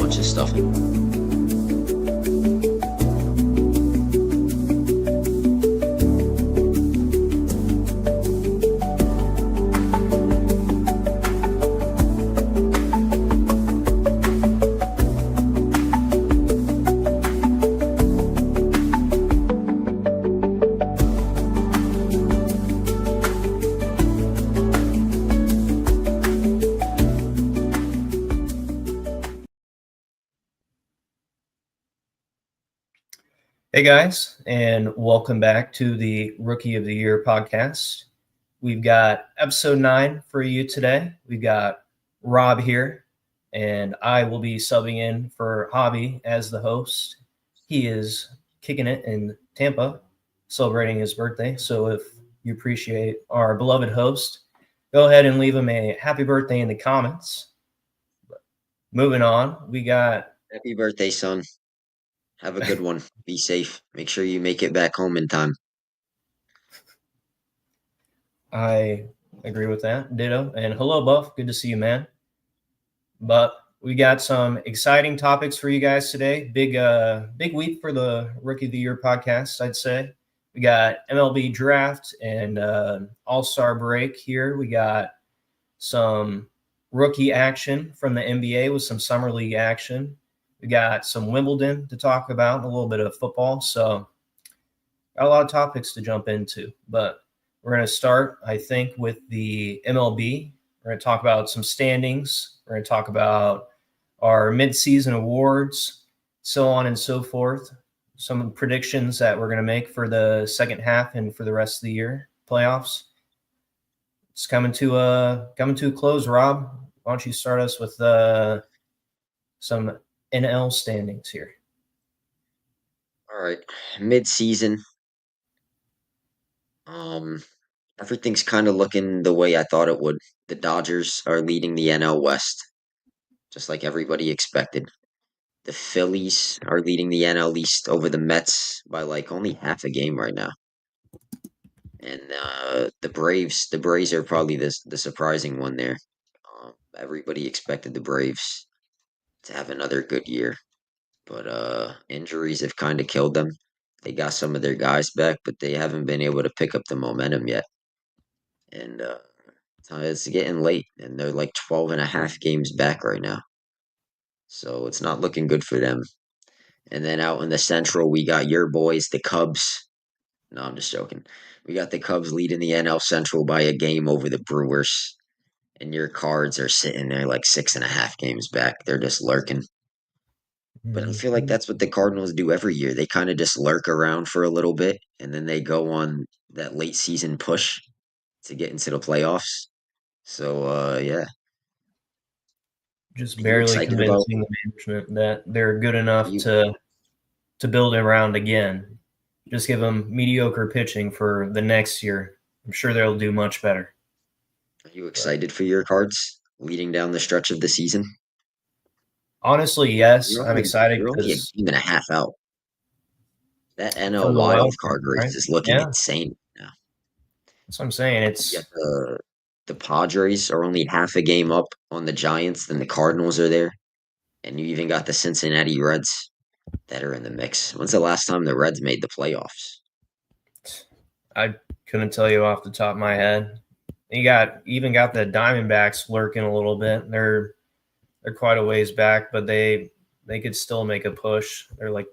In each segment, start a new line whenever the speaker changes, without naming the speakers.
bunch of stuff.
Hey guys, and welcome back to the Rookie of the Year podcast. We've got episode 9 for you today. We've got Rob here, and I will be subbing in for Javi as the host. He is kicking it in Tampa, celebrating his birthday. So if you appreciate our beloved host, go ahead and leave him a happy birthday in the comments. Moving on, we got...
Happy birthday, son. Have a good one. Be safe. Make sure you make it back home in time.
I agree with that. Ditto. And hello, Buff. Good to see you, man. But we got some exciting topics for you guys today. Big week for the Rookie of the Year podcast, I'd say. We got MLB draft and All-Star break here. We got some rookie action from the NBA with some summer league action. We got some Wimbledon to talk about, a little bit of football. So got a lot of topics to jump into. But we're going to start, I think, with the MLB. We're going to talk about some standings. We're going to talk about our midseason awards, so on and so forth. Some predictions that we're going to make for the second half and for the rest of the year, playoffs. It's coming to a close, Rob. Why don't you start us with some NL standings here?
All right. Mid-season. Everything's kind of looking the way I thought it would. The Dodgers are leading the NL West, just like everybody expected. The Phillies are leading the NL East over the Mets by like only half a game right now. And the Braves are probably the surprising one there. Everybody expected the Braves to have another good year, but injuries have kind of killed them. They got some of their guys back, but they haven't been able to pick up the momentum yet. And so it's getting late, and they're like 12 and a half games back right now. So it's not looking good for them. And then out in the Central, we got your boys, the Cubs. No, I'm just joking. We got the Cubs leading the NL Central by a game over the Brewers. And your Cards are sitting there like 6.5 games back. They're just lurking. But I feel like that's what the Cardinals do every year. They kind of just lurk around for a little bit, and then they go on that late season push to get into the playoffs. So, yeah.
Just
Are you
barely
excited about?
convincing the management that they're good
Are
enough
you
to build around again. Just give them mediocre pitching for the next year. I'm sure they'll do much better.
are you excited for your Cards leading down the stretch of the season?
Honestly, yes,
You're
I'm
only
excited
you're only a
because
game and a half out. That NL
from the
wild
wild card,
card race
right?
is looking
Yeah,
insane now.
that's what I'm saying.
Yet
It's
the Padres are only half a game up on the Giants, then the Cardinals are there, and you even got the Cincinnati Reds that are in the mix. When's the last time the Reds made the playoffs?
I couldn't tell you off the top of my head. You even got the Diamondbacks lurking a little bit. They're quite a ways back, but they could still make a push. They're like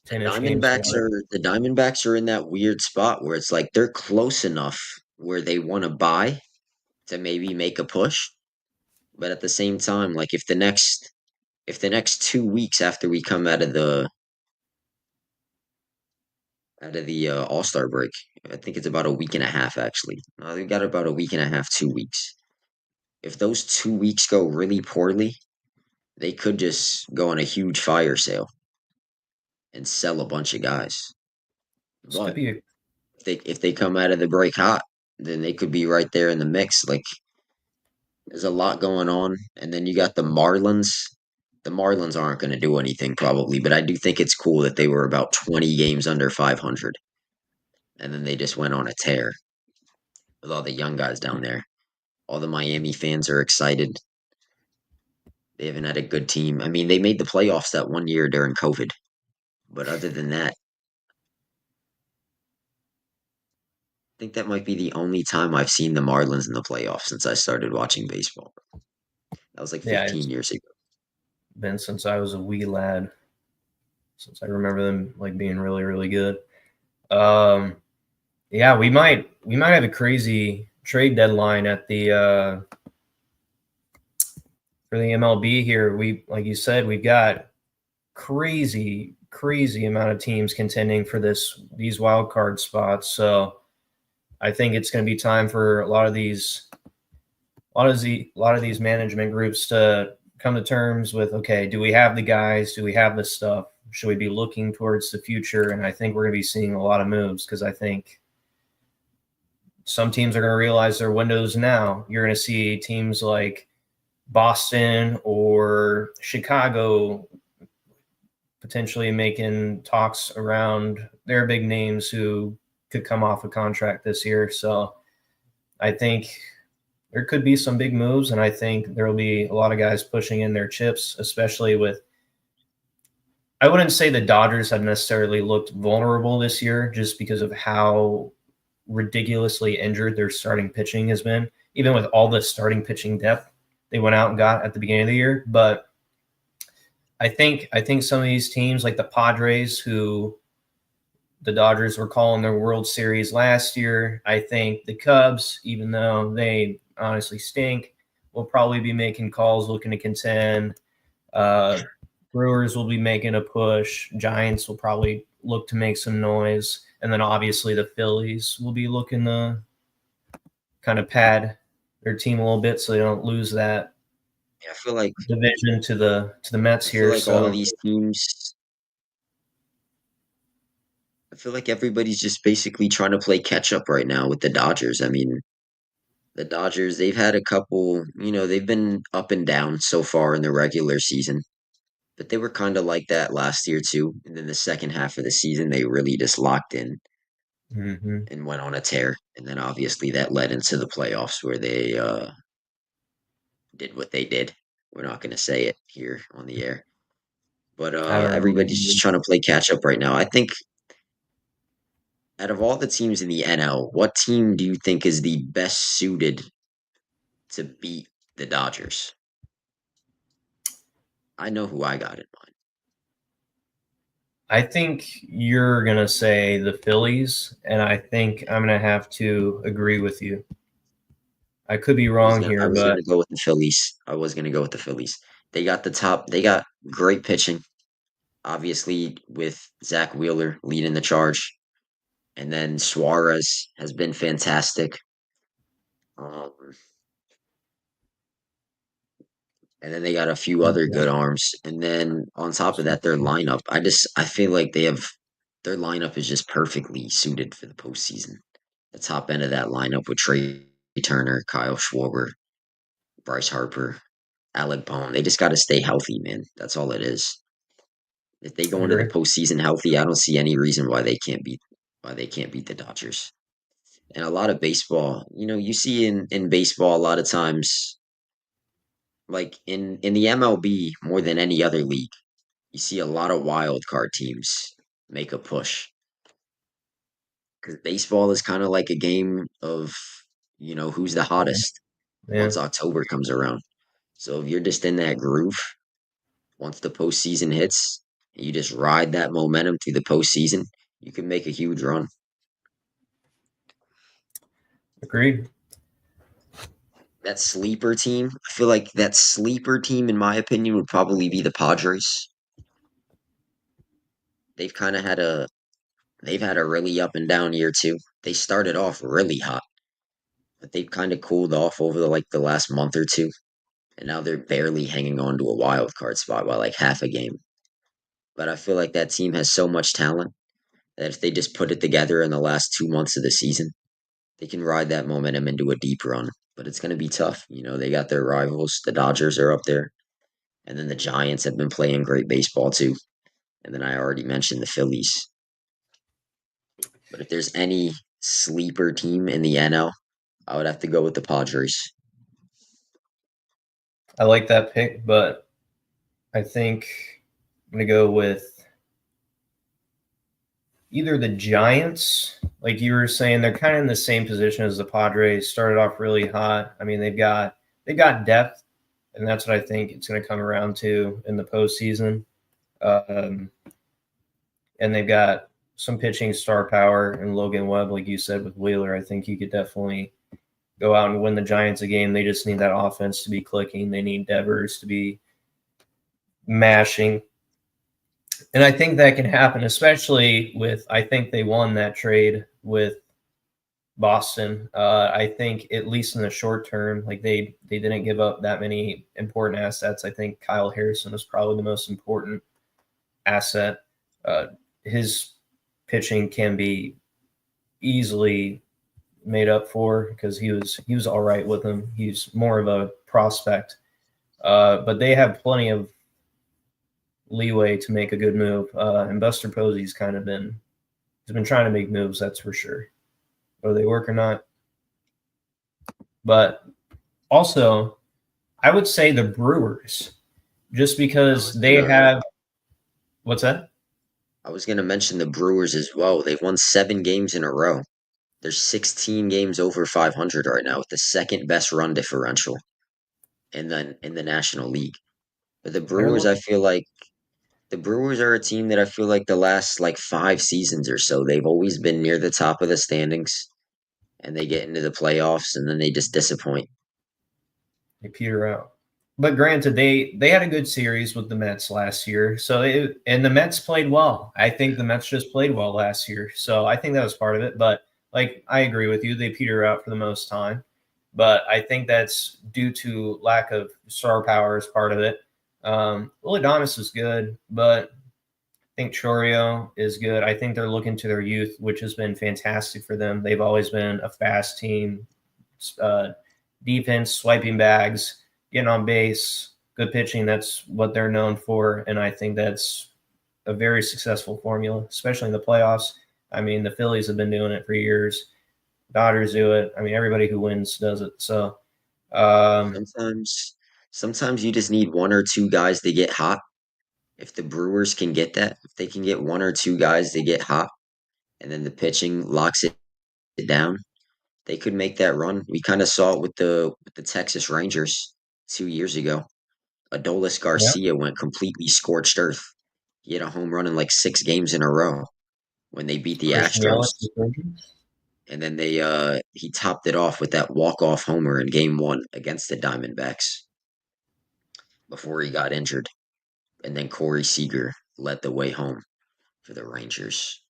The
10-ish games
Diamondbacks
away.
are the Diamondbacks are in that weird spot where it's like they're close enough where they want to buy to maybe make a push, but at the same time, like if the next 2 weeks after we come out of the All Star break, I think it's about a week and a half actually. We got about a week and a half, 2 weeks. If those 2 weeks go really poorly, they could just go on a huge fire sale and sell a bunch of guys.
This could
But
be
if they come out of the break hot, then they could be right there in the mix. Like there's a lot going on, and then you got the Marlins. The Marlins aren't going to do anything probably, but I do think it's cool that they were about 20 games under 500, and then they just went on a tear with all the young guys down there. All the Miami fans are excited. They haven't had a good team. I mean, they made the playoffs that one year during COVID, but other than that, I think that might be the only time I've seen the Marlins in the playoffs since I started watching baseball. That was like
Yeah,
15
it's
years ago.
been since I was a wee lad, since I remember them like being really, really good. Um, yeah, we might have a crazy trade deadline at the for the MLB here. We like you said, we've got crazy amount of teams contending for these wild card spots. So I think it's going to be time for a lot of these management groups to come to terms with, okay, do we have the guys? Do we have the stuff? Should we be looking towards the future? And I think we're going to be seeing a lot of moves because I think some teams are going to realize their windows now. You're going to see teams like Boston or Chicago potentially making talks around their big names who could come off a contract this year. So I think there could be some big moves, and I think there will be a lot of guys pushing in their chips, especially with. I wouldn't say the Dodgers have necessarily looked vulnerable this year just because of how ridiculously injured their starting pitching has been, even with all the starting pitching depth they went out and got at the beginning of the year. But I think some of these teams like the Padres, who the Dodgers were calling their World Series last year, I think the Cubs, even though they honestly stink, will probably be making calls looking to contend. Uh, Brewers will be making a push. Giants will probably look to make some noise. And then obviously the Phillies will be looking to kind of pad their team a little bit so they don't lose that
Yeah, I feel like
division to the Mets
I feel
here.
like all of
So
these teams. I feel like everybody's just basically trying to play catch up right now with the Dodgers. I mean, the Dodgers, they've had a couple, they've been up and down so far in the regular season, but they were kind of like that last year too. And then the second half of the season, they really just locked in
mhm,
and went on a tear. And then obviously that led into the playoffs where they did what they did. We're not going to say it here on the air, but
I don't remember
everybody's just trying to play catch up right now. I think out of all the teams in the NL, what team do you think is the best suited to beat the Dodgers? I know who I got in mind.
I think you're gonna say the Phillies, and I think I'm gonna have to agree with you. I could be wrong
I
here,
was
but
gonna go with the Phillies. I was gonna go with the Phillies. They got great pitching, obviously with Zach Wheeler leading the charge. And then Suarez has been fantastic. Um, and then they got a few other good arms. And then on top of that, their lineup. I feel like their lineup is just perfectly suited for the postseason. The top end of that lineup with Trey Turner, Kyle Schwarber, Bryce Harper, Alec Bohm. They just got to stay healthy, man. That's all it is. If they
I
go into the
agree.
postseason healthy, I don't see any reason why they can't beat the Dodgers. And a lot of baseball, you see in baseball a lot of times, like in the MLB more than any other league, you see a lot of wild card teams make a push because baseball is kind of like a game of who's the hottest
Yeah,
once October comes around. So if you're just in that groove, once the postseason hits, you just ride that momentum through the postseason, you can make a huge run.
agreed.
That sleeper team, I feel like that sleeper team, in my opinion, would probably be the Padres. They've kind of had a they've had a really up and down year too. They started off really hot, but they've kind of cooled off over the last month or two, and now they're barely hanging on to a wild card spot by like half a game. But I feel like that team has so much talent that if they just put it together in the last 2 months of the season, they can ride that momentum into a deep run. But it's going to be tough. They got their rivals. The Dodgers are up there, and then the Giants have been playing great baseball too. And then I already mentioned the Phillies. But if there's any sleeper team in the NL, I would have to go with the Padres.
I like that pick, but I think I'm going to go with either the Giants, like you were saying, they're kind of in the same position as the Padres. Started off really hot. I mean, they've got depth, and that's what I think it's going to come around to in the postseason. Um, and they've got some pitching star power and Logan Webb, like you said with Wheeler. I think he could definitely go out and win the Giants a game. They just need that offense to be clicking. They need Devers to be mashing. And I think that can happen, especially with, I think they won that trade with Boston. I think at least in the short term, like they didn't give up that many important assets. I think Kyle Harrison was probably the most important asset. Uh, his pitching can be easily made up for because he was all right with him. He's more of a prospect, but they have plenty of leeway to make a good move. And Buster Posey's kind of been trying to make moves, that's for sure. Whether they work or not, but also I would say the Brewers, just
I
because
was
they
gonna
have what's that?
I was gonna mention the Brewers as well. They've won 7 games in a row. They're 16 games over 500 right now with the second best run differential in the National League. But the
They're
Brewers, I feel like the Brewers are a team that I feel like the last like 5 seasons or so, they've always been near the top of the standings and they get into the playoffs and then they just disappoint.
they peter out. But granted, they had a good series with the Mets last year, and the Mets played well. I think the Mets just played well last year, so I think that was part of it. But like I agree with you, they peter out for the most time. But I think that's due to lack of star power as part of it. Will Adonis is good, but I think Chorio is good. I think they're looking to their youth, which has been fantastic for them. They've always been a fast team, uh, defense, swiping bags, getting on base, good pitching. That's what they're known for, and I think that's a very successful formula, especially in the playoffs. I mean, the Phillies have been doing it for years. Dodgers do it. I mean, everybody who wins does it. So, um,
Sometimes sometimes you just need one or two guys to get hot. If the Brewers can get that, if they can get one or two guys to get hot and then the pitching locks it down, they could make that run. We kind of saw it with the Texas Rangers 2 years ago. Adolis
yeah,
Garcia went completely scorched earth. He had a home run in like 6 games in a row when they beat the
Christian
Astros,
Yelich is injured.
and then they he topped it off with that walk-off homer in game 1 against the Diamondbacks before he got injured. And then Corey Seager led the way home for the Rangers.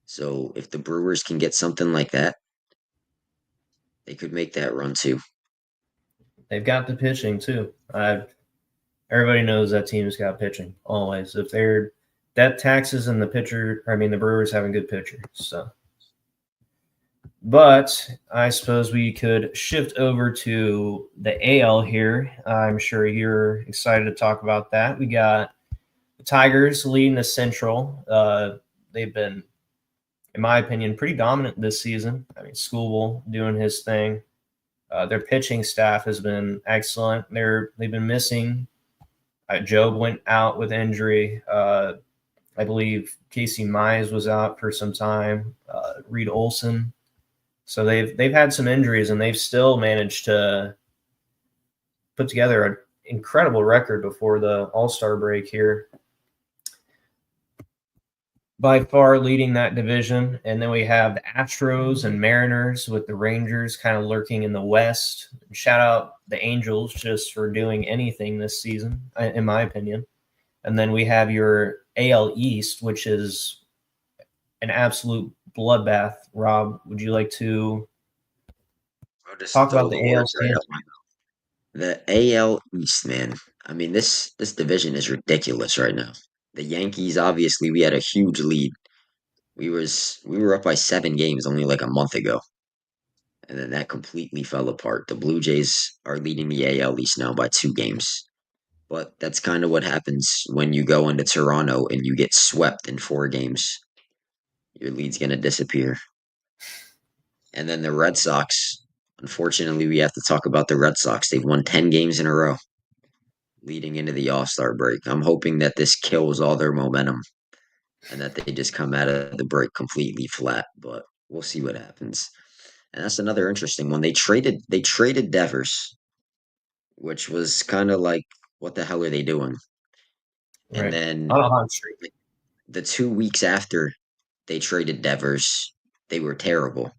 So if the Brewers can get something like that, they could make that run too.
They've got the pitching too. Everybody knows that team's got pitching always. If they're that taxes and the pitcher, I mean the Brewers having good pitchers. So, but I suppose we could shift over to the AL here. I'm sure you're excited to talk about that. We got the Tigers leading the Central. They've been, in my opinion, pretty dominant this season. I mean, Schoolville doing his thing. Their pitching staff has been excellent. They've been missing. Job went out with injury. I believe Casey Mize was out for some time. Reed Olson. So they've had some injuries, and they've still managed to put together an incredible record before the All-Star break here. By far leading that division. And then we have the Astros and Mariners with the Rangers kind of lurking in the West. Shout out the Angels just for doing anything this season, in my opinion. And then we have your AL East, which is an absolute bloodbath. Rob, would you like to
I'll just
talk
throw
about
the
the AL
words right
standings?
out my The AL East, man. I mean, this division is ridiculous right now. The Yankees, obviously, we had a huge lead. We were up by 7 games only like a month ago, and then that completely fell apart. The Blue Jays are leading the AL East now by 2 games. But that's kind of what happens when you go into Toronto and you get swept in 4 games. Your lead's gonna disappear. And then the Red Sox, unfortunately, we have to talk about the Red Sox. They've won 10 games in a row. leading into the All-Star break. I'm hoping that this kills all their momentum and that they just come out of the break completely flat, but we'll see what happens. And that's another interesting one. They traded Devers, which was kind of like, what the hell are they doing? And
Right.
then
On a hot streak.
like, the 2 weeks after they traded Devers, they were terrible.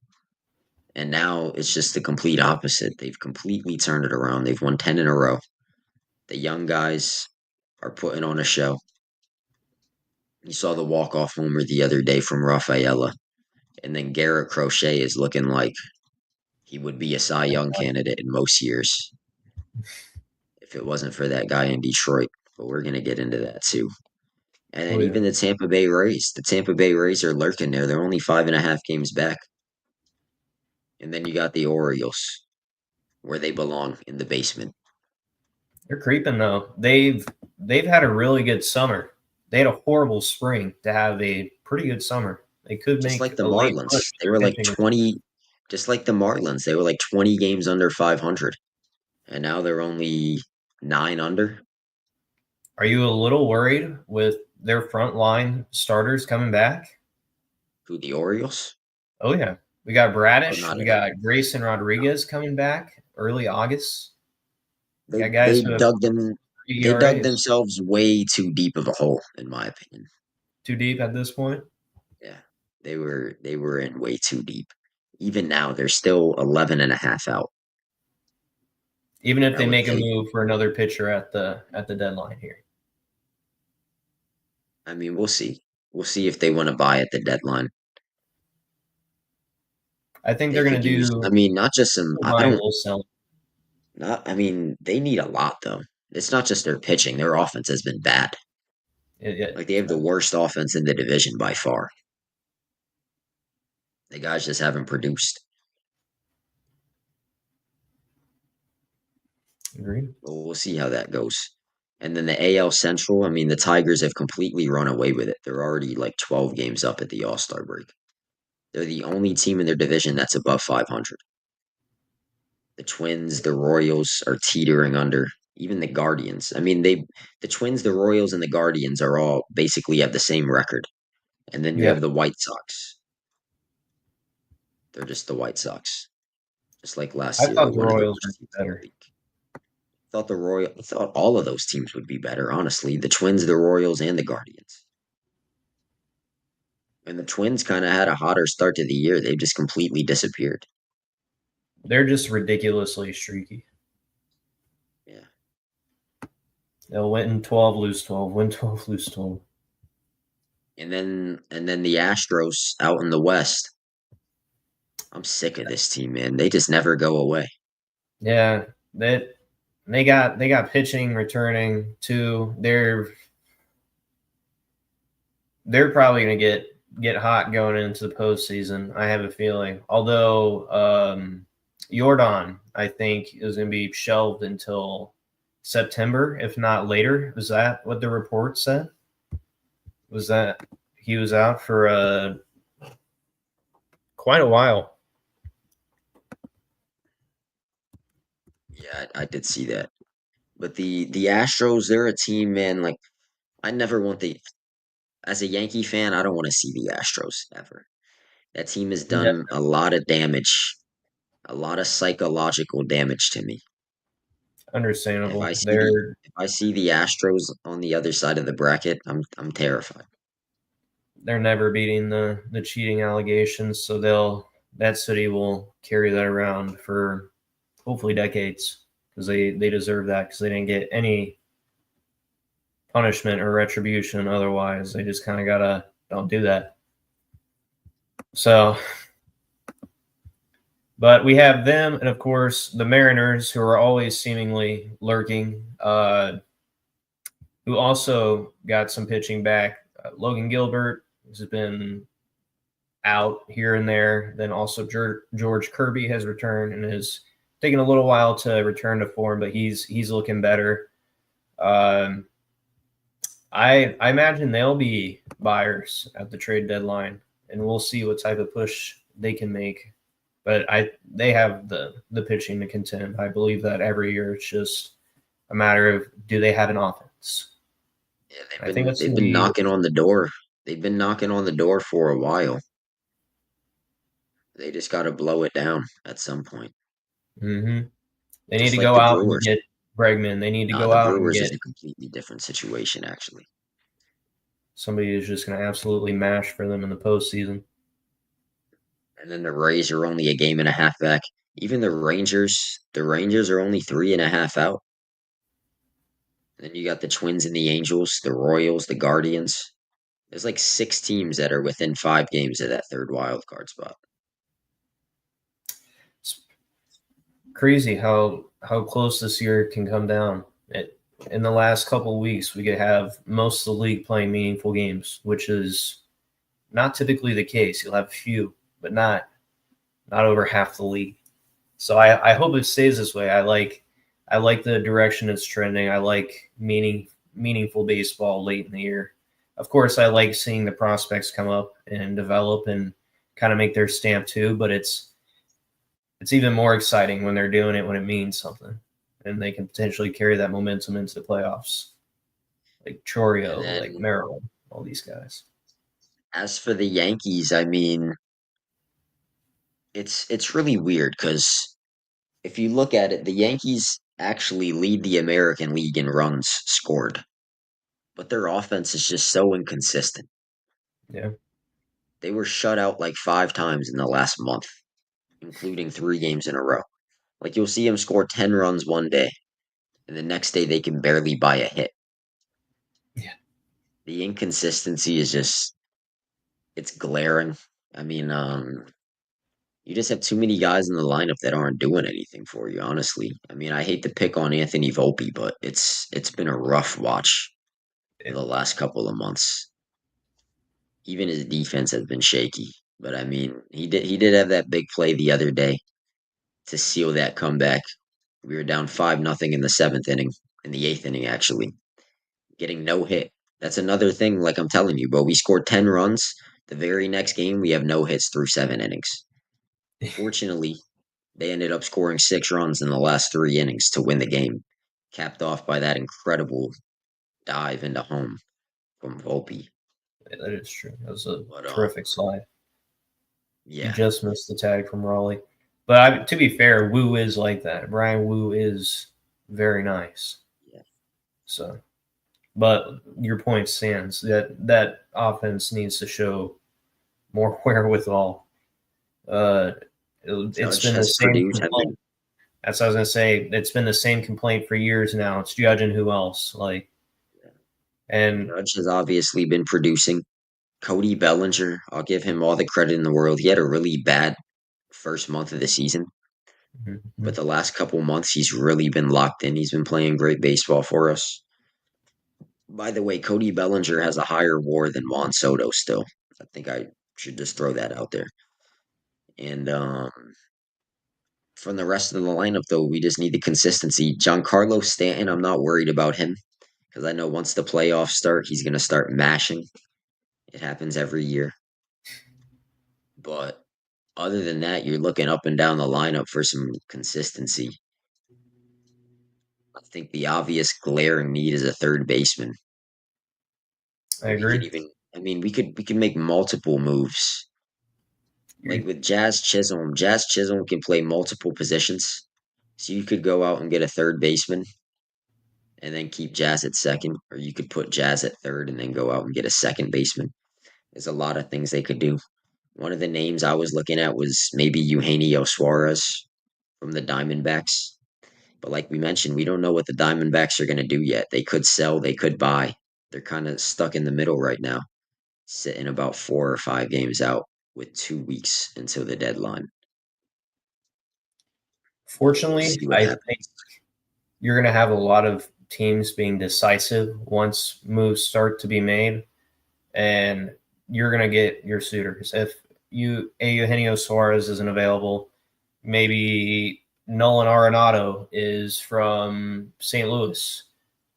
And now it's just the complete opposite. They've completely turned it around. They've won 10 in a row. The young guys are putting on a show. You saw the walk-off homer the other day from Rafaela. And then Garrett Crochet is looking like he would be a Cy Young candidate in most years if it wasn't for that guy in Detroit. But we're going to get into that too. And
Oh
then
yeah.
even the Tampa Bay Rays. The Tampa Bay Rays are lurking there. They're only 5.5 games back. And then you got the Orioles, where they belong in the basement.
They're creeping though. They've had a really good summer. They had a horrible spring to have a pretty good summer. They could
Just
make
like the
a late push
Marlins.
if
They
their
were like
pitching.
20, just like the Marlins. They were like 20 games under 500. And now they're only 9 under.
Are you a little worried with their front line starters coming back?
Who, the Orioles?
Oh yeah, we got
Oh,
Bradish,
not
we
at all.
got Grayson Rodriguez coming back early August. We
They
got guys
they
who have
dug them they dug
ERAs
themselves way too deep of a hole, in my opinion.
too deep at this point.
Yeah. They were in way too deep. Even now, they're still 11 and a half out.
Even if
I
they
would
make a
think,
move for another pitcher at the deadline here,
I mean, we'll see. We'll see if they want to buy at the deadline.
I think
They
they're going
could
to
use, I
do
mean, not just some,
little
I
buying,
don't,
little selling.
not, I mean, they need a lot, though. It's not just their pitching, their offense has been bad. Like, they have the worst offense in the division by far. The guys just haven't produced.
Agreed.
But we'll see how that goes. And then the AL Central, I mean, the Tigers have completely run away with it. They're already like 12 games up at the All-Star break. They're the only team in their division that's above 500. The Twins, the Royals are teetering under. Even the Guardians. I mean, the Twins, the Royals, and the Guardians are all basically have the same record. And then you
Yeah,
have the White Sox. They're just the White Sox. Just like last
I
year, they're
thought the
one of the
Royals would
worst
be
teams in the
better.
league. I thought all of those teams would be better, honestly. The Twins, the Royals, and the Guardians. And the Twins kind of had a hotter start to the year. They've just completely disappeared.
They're just ridiculously streaky.
Yeah.
They'll win 12, lose 12, win 12, lose 12.
And then the Astros out in the West. I'm sick of this team, man. They just never go away.
Yeah, that they got pitching returning too. They're probably gonna get hot going into the postseason. I have a feeling. Although Jordan, I think, is gonna be shelved until September, if not later. Was that what the report said? Was that he was out for quite a while?
Yeah, I did see that. But the Astros, they're a team, man. Like I never want the as a Yankee fan, I don't want to see the Astros ever. That team has
Yeah,
done a lot of damage, a lot of psychological damage to me. If I
understandable.
see the
They're
if I see the Astros on the other side of the bracket, I'm terrified.
they're never beating the cheating allegations, so that city will carry that around for hopefully decades because they deserve that because they didn't get any punishment or retribution otherwise. They just kind of gotta don't do that. So, but we have them, and of course the Mariners, who are always seemingly lurking, who also got some pitching back. Logan Gilbert has been out here and there. Then also George Kirby has returned and is taking a little while to return to form, but he's looking better. Um, I imagine they'll be buyers at the trade deadline, and we'll see what type of push they can make. But they have the pitching to contend. I believe that every year. It's just a matter of do they have an offense.
Yeah,
I think that's
they've
going to
been
be.
knocking on the door. They've been knocking on the door for a while. They just got to blow it down at some point.
Mm-hmm. They need
Just
to
like
go
the
out and
Brewers.
get Bregman. They need to
Nah,
go
the
out and
Brewers
get
is a completely different situation, actually.
somebody who's just going to absolutely mash for them in the postseason.
And then the Rays are only a game and a half back. Even the Rangers are only 3.5 out. And then you got the Twins and the Angels, the Royals, the Guardians. There's like 6 teams that are within 5 games of that third wild card spot.
It's crazy how close this year can come down. In the last couple of weeks, we could have most of the league playing meaningful games, which is not typically the case. You'll have a few, but not over half the league. So I hope it stays this way. I like the direction it's trending. I like meaningful baseball late in the year. Of course, I like seeing the prospects come up and develop and kind of make their stamp too. But it's even more exciting when they're doing it when it means something, and they can potentially carry that momentum into the playoffs, like
And
Chorio, like
then
Merrill, all these guys.
as for the Yankees, I mean, it's really weird because if you look at it, the Yankees actually lead the American League in runs scored, but their offense is just so inconsistent.
Yeah,
They were shut out like 5 times in the last month, including 3 games in a row. Like you'll see them score 10 runs one day, and the next day they can barely buy a hit.
yeah,
The inconsistency is just it's glaring. I mean, you just have too many guys in the lineup that aren't doing anything for you, honestly. I mean, I hate to pick on Anthony Volpe, but it's been a rough watch for
yeah.
the last couple of months. Even his defense has been shaky. But I mean, he did have that big play the other day to seal that comeback. We were down 5-0 in the seventh inning, in the eighth inning actually, getting no hit. That's another thing, like I'm telling you, bro. We scored 10 runs. The very next game, we have no hits through 7 innings. Fortunately, they ended up scoring 6 runs in the last 3 innings to win the game, capped off by that incredible dive into home from Volpe.
Yeah, that is true. That was a
But
terrific slide. He
yeah,
just missed the tag from Raleigh. But to be fair, Wu is like that. Brian Wu is very nice.
yeah.
So, but your point stands that offense needs to show more wherewithal. Uh, it's
Judge
been the
has
same
produced. Have
complaint.
been
That's what I was gonna say. It's been the same complaint for years now. It's judging who else, like, and
Judge has obviously been producing. Cody Bellinger, I'll give him all the credit in the world. He had a really bad first month of the season, but
Mhm.
the last couple months he's really been locked in. He's been playing great baseball for us. By the way, Cody Bellinger has a higher WAR than Juan Soto still. I think I should just throw that out there. And from the rest of the lineup, though, we just need the consistency. Giancarlo Stanton, I'm not worried about him because I know once the playoffs start, he's going to start mashing. It happens every year. But other than that, you're looking up and down the lineup for some consistency. I think the obvious glaring need is a third baseman.
I
Or we could
agree.
even, I mean, we could make multiple moves. Like
You-
with Jazz Chisholm can play multiple positions. So you could go out and get a third baseman and then keep Jazz at second, or you could put Jazz at third and then go out and get a second baseman. There's a lot of things they could do. One of the names I was looking at was maybe Eugenio Suarez from the Diamondbacks. But like we mentioned, we don't know what the Diamondbacks are going to do yet. They could sell, they could buy. They're kind of stuck in the middle right now, sitting about 4 or 5 games out with 2 weeks until the deadline. But we'll
Fortunately,
see what
I
happens.
think you're going to have a lot of teams being decisive once moves start to be made, and you're going to get your suitors. If Eugenio Suarez isn't available, maybe Nolan Arenado is from St. Louis,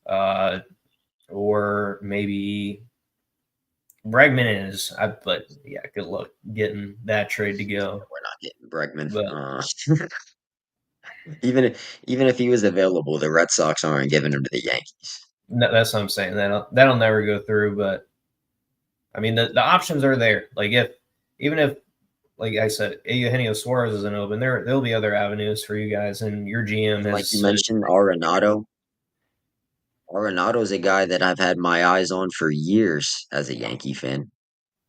uh, or maybe Bregman is. But yeah, good luck getting that trade to go.
We're not getting Bregman.
But
Even if he was available, the Red Sox aren't giving him to the Yankees.
No, that's what I'm saying. That'll never go through. But I mean, the options are there. Like if even if like I said, Eugenio Suarez isn't open, there'll be other avenues for you guys, and your GM
And like you
has
mentioned, Arenado's a guy that I've had my eyes on for years as a Yankee fan.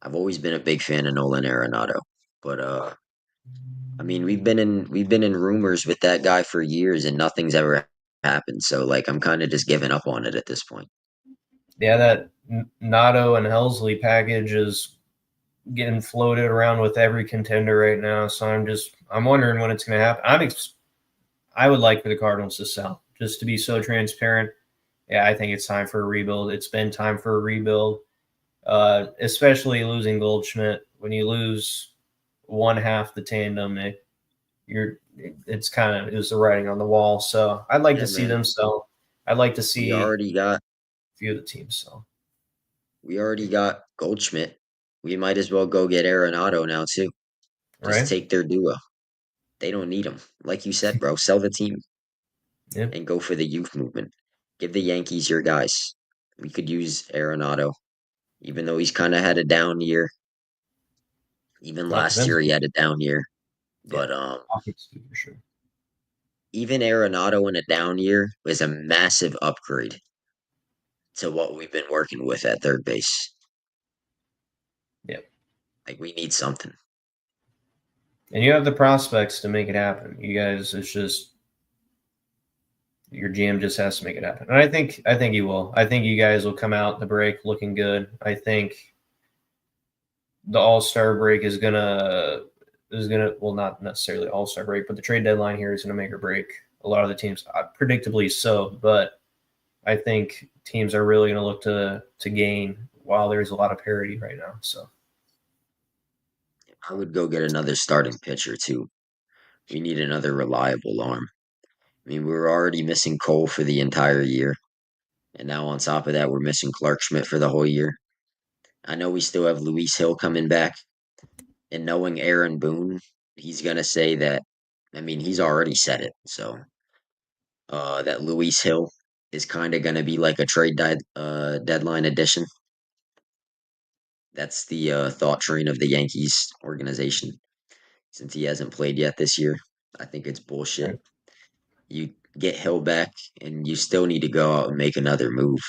I've always been a big fan of Nolan Arenado. But I mean, we've been in rumors with that guy for years and nothing's ever happened. So like I'm kind of just giving up on it at this point.
yeah, that Nato and Helsley package is getting floated around with every contender right now. So I'm wondering when it's going to happen. I would like for the Cardinals to sell, just to be so transparent. Yeah, I think it's time for a rebuild. It's been time for a rebuild, especially losing Goldschmidt. When you lose one half the tandem, you're it's kind of it was the writing on the wall. So I'd like to
Yeah,
see
man.
them sell. I'd like to
We
see
already got
a few of the teams sell.
we already got Goldschmidt. We might as well go get Arenado now too. Just
Right?
take their duo. They don't need him. Like you said, bro, sell the team
Yep.
and go for the youth movement. Give the Yankees your guys. We could use Arenado, even though he's kind of had a down year. Even
Well, it
last
depends.
year he had a down year.
Yeah,
But
optics too, for sure.
even Arenado in a down year is a massive upgrade to what we've been working with at third base.
Yep.
Like we need something.
And you have the prospects to make it happen. You guys, it's just your GM just has to make it happen. And I think he will. I think you guys will come out the break looking good. I think the All-Star break is gonna well, not necessarily All-Star break, but the trade deadline here is gonna make or break a lot of the teams, predictably so. But I think teams are really gonna look to gain while there's a lot of parity right now. So
I would go get another starting pitcher too. We need another reliable arm. I mean, we were already missing Cole for the entire year, and now on top of that, we're missing Clark Schmidt for the whole year. I know we still have Luis Hill coming back, and knowing Aaron Boone, he's gonna say that. I mean, he's already said it. So that Luis Hill is kind of gonna be like a deadline addition. That's the thought train of the Yankees organization since he hasn't played yet this year. I think it's bullshit.
right.
You get Hill back, and you still need to go out and make another move.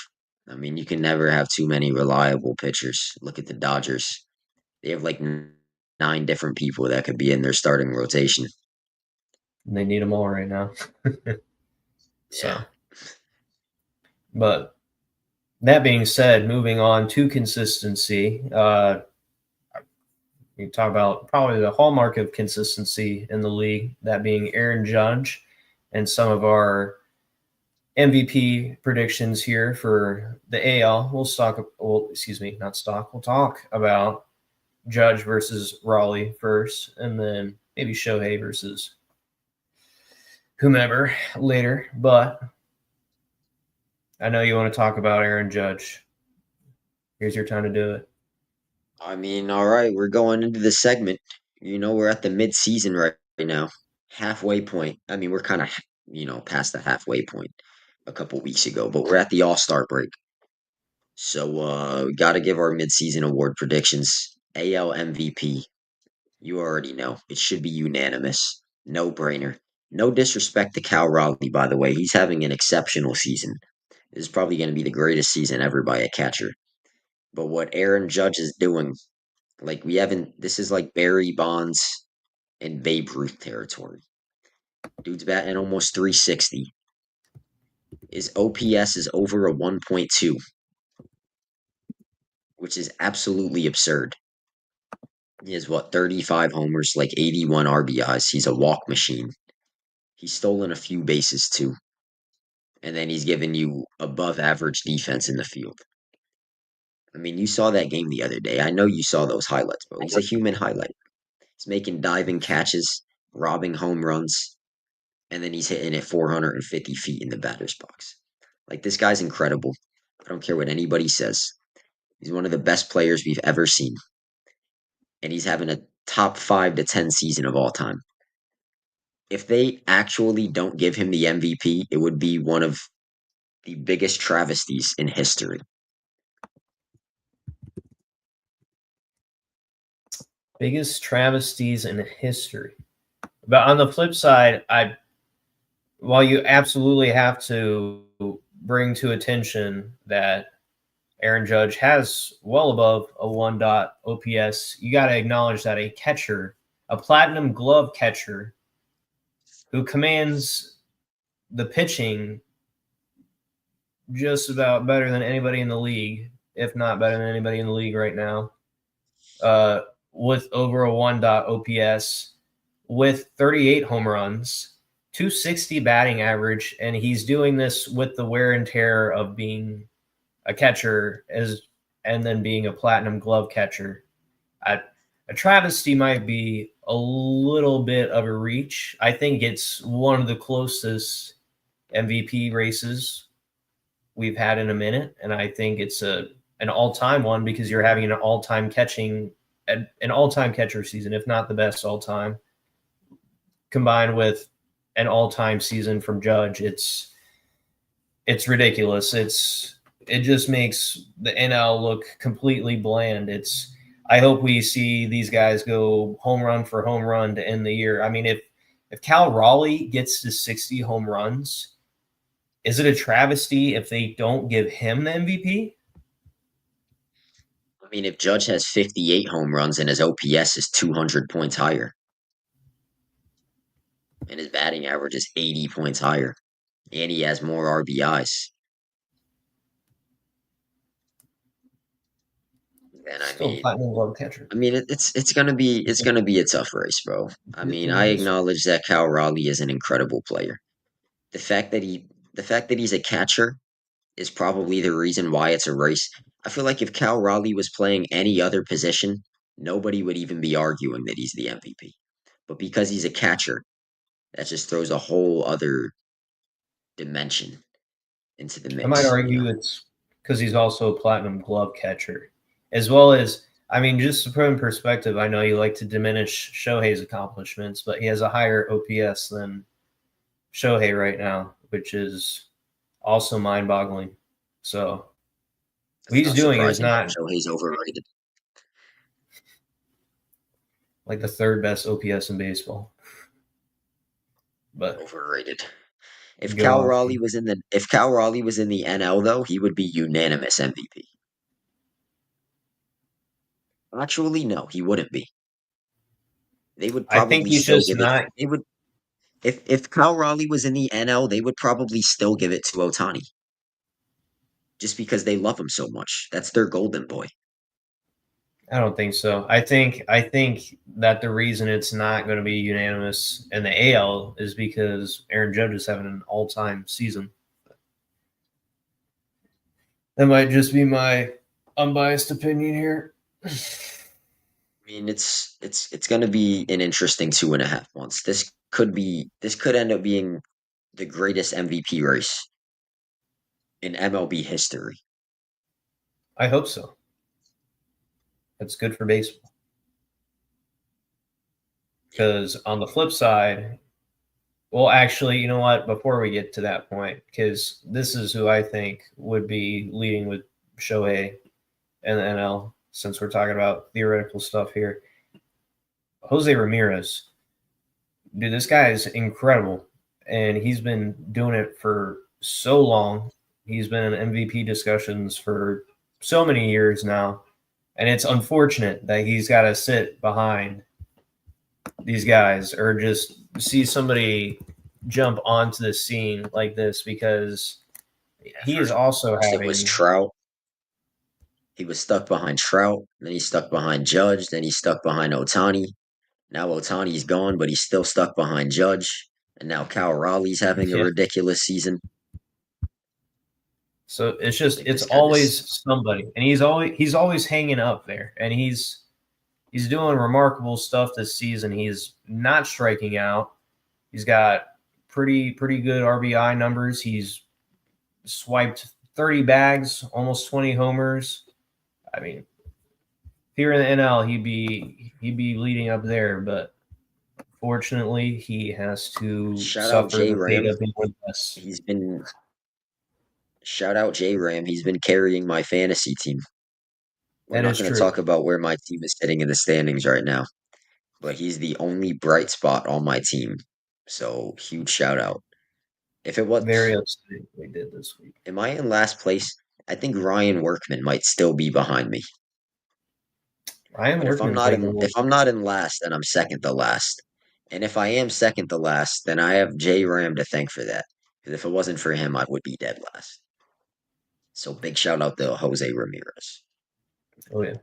I mean, you can never have too many reliable pitchers. Look at the Dodgers. They have like nine different people that could be in their starting rotation.
And they need them all right now.
Yeah.
So, but that being said, moving on to consistency, you talk about probably the hallmark of consistency in the league, that being Aaron Judge, and some of our MVP predictions here for the AL. Excuse me, not stock. We'll talk about Judge versus Raleigh first, and then maybe Shohei versus whomever later. But I know you want to talk about Aaron Judge. Here's your time to do it.
I mean, all right, we're going into the segment. We're at the mid-season right now, halfway point. I mean, we're kind of, past the halfway point a couple weeks ago, but we're at the All-Star break. So, we got to give our mid-season award predictions. AL MVP, you already know. It should be unanimous. No brainer. No disrespect to Cal Raleigh, by the way. He's having an exceptional season. This is probably going to be the greatest season ever by a catcher. But what Aaron Judge is doing, like we haven't, this is like Barry Bonds and Babe Ruth territory. Dude's batting almost 360. His OPS is over a 1.2, which is absolutely absurd. He has what, 35 homers, like 81 RBIs. He's a walk machine. He's stolen a few bases too. And then he's given you above average defense in the field. I mean, you saw that game the other day. I know you saw those highlights, bro. He's a human highlight. He's making diving catches, robbing home runs, and then he's hitting it 450 feet in the batter's box. Like, this guy's incredible. I don't care what anybody says. He's one of the best players we've ever seen, and he's having a top 5 to 10 season of all time. if they actually don't give him the MVP, it would be one of the biggest travesties in history.
Biggest travesties in history. But on the flip side, while you absolutely have to bring to attention that Aaron Judge has well above a 1 OPS, you got to acknowledge that a catcher, a platinum glove catcher who commands the pitching just about better than anybody in the league, if not better than anybody in the league right now, with over a 1 OPS, with 38 home runs, 260 batting average, and he's doing this with the wear and tear of being a catcher and then being a platinum glove catcher. A travesty might be a little bit of a reach. I think it's one of the closest MVP races we've had in a minute, and I think it's an all-time one because you're having an all-time catcher season, if not the best all-time, combined with an all-time season from Judge. It's ridiculous. It just makes the NL look completely bland. I hope we see these guys go home run for home run to end the year. I mean, if Cal Raleigh gets to 60 home runs, is it a travesty if they don't give him the MVP?
I mean, if Judge has 58 home runs and his OPS is 200 points higher, and his batting average is 80 points higher, and he has more RBIs, then
Still a platinum glove catcher.
it's gonna be a tough race, bro. I mean, I acknowledge that Cal Raleigh is an incredible player. The fact that he's a catcher is probably the reason why it's a race. I feel like if Cal Raleigh was playing any other position, nobody would even be arguing that he's the MVP. But because he's a catcher, that just throws a whole other dimension into the
I might
mix, you know.
argue it's because he's also a platinum glove catcher, as well as, I mean, just to put in perspective, I know you like to diminish Shohei's accomplishments, but he has a higher OPS than Shohei right now, which is also mind-boggling. So what
That's
he's
not
doing is
surprising.
not
Shohei's overrated.
like the third best OPS in baseball. But
Overrated.
go off.
If Cal Raleigh was in the NL though, he would be unanimous MVP. Actually, no, he wouldn't be. They would
I think
probably
he's
still
just
give it.
not.
They would if Cal Raleigh was in the NL, they would probably still give it to Otani just because they love him so much. That's their golden boy.
I don't think so. I think that the reason it's not going to be unanimous in the AL is because Aaron Judge is having an all-time season. That might just be my unbiased opinion here.
I mean, it's going to be an interesting 2.5 months. This could end up being the greatest MVP race in MLB history.
I hope so. That's good for baseball. Because on the flip side, well, actually, you know what? Before we get to that point, because this is who I think would be leading with Shohei and the NL, since we're talking about theoretical stuff here. Jose Ramirez, dude, this guy is incredible, and he's been doing it for so long. He's been in MVP discussions for so many years now, and it's unfortunate that he's got to sit behind these guys or just see somebody jump onto the scene like this because he is also
First it
having.
was Trout. He was stuck behind Trout. Then he's stuck behind Judge. Then he's stuck behind Otani. Now Otani's gone, but he's still stuck behind Judge. And now Cal Raleigh's having a
Yeah.
ridiculous season.
So
I think
it's
this kind of
always somebody, and he's always hanging up there, and he's doing remarkable stuff this season. He's not striking out. He's got pretty good RBI numbers. He's swiped 30 bags, almost 20 homers. I mean, here in the NL, he'd be leading up there, but Fortunately, he has to
Shout out
suffer
J
the fate
Ram.
of being with us.
He's been shout out J Ram. He's been carrying my fantasy team. We're
That
not
is
going to
true.
talk about where my team is sitting in the standings right now, but he's the only bright spot on my team. So huge shout out. If it
Very
was,
upsetting we did this week.
am I in last place? I think Ryan Workman might still be behind me.
Ryan
But
Workman played the
if
worst.
I'm not in last, then I'm second to last. And if I am second to last, then I have J Ram to thank for that. Because if it wasn't for him, I would be dead last. So big shout out to Jose Ramirez.
Oh yeah.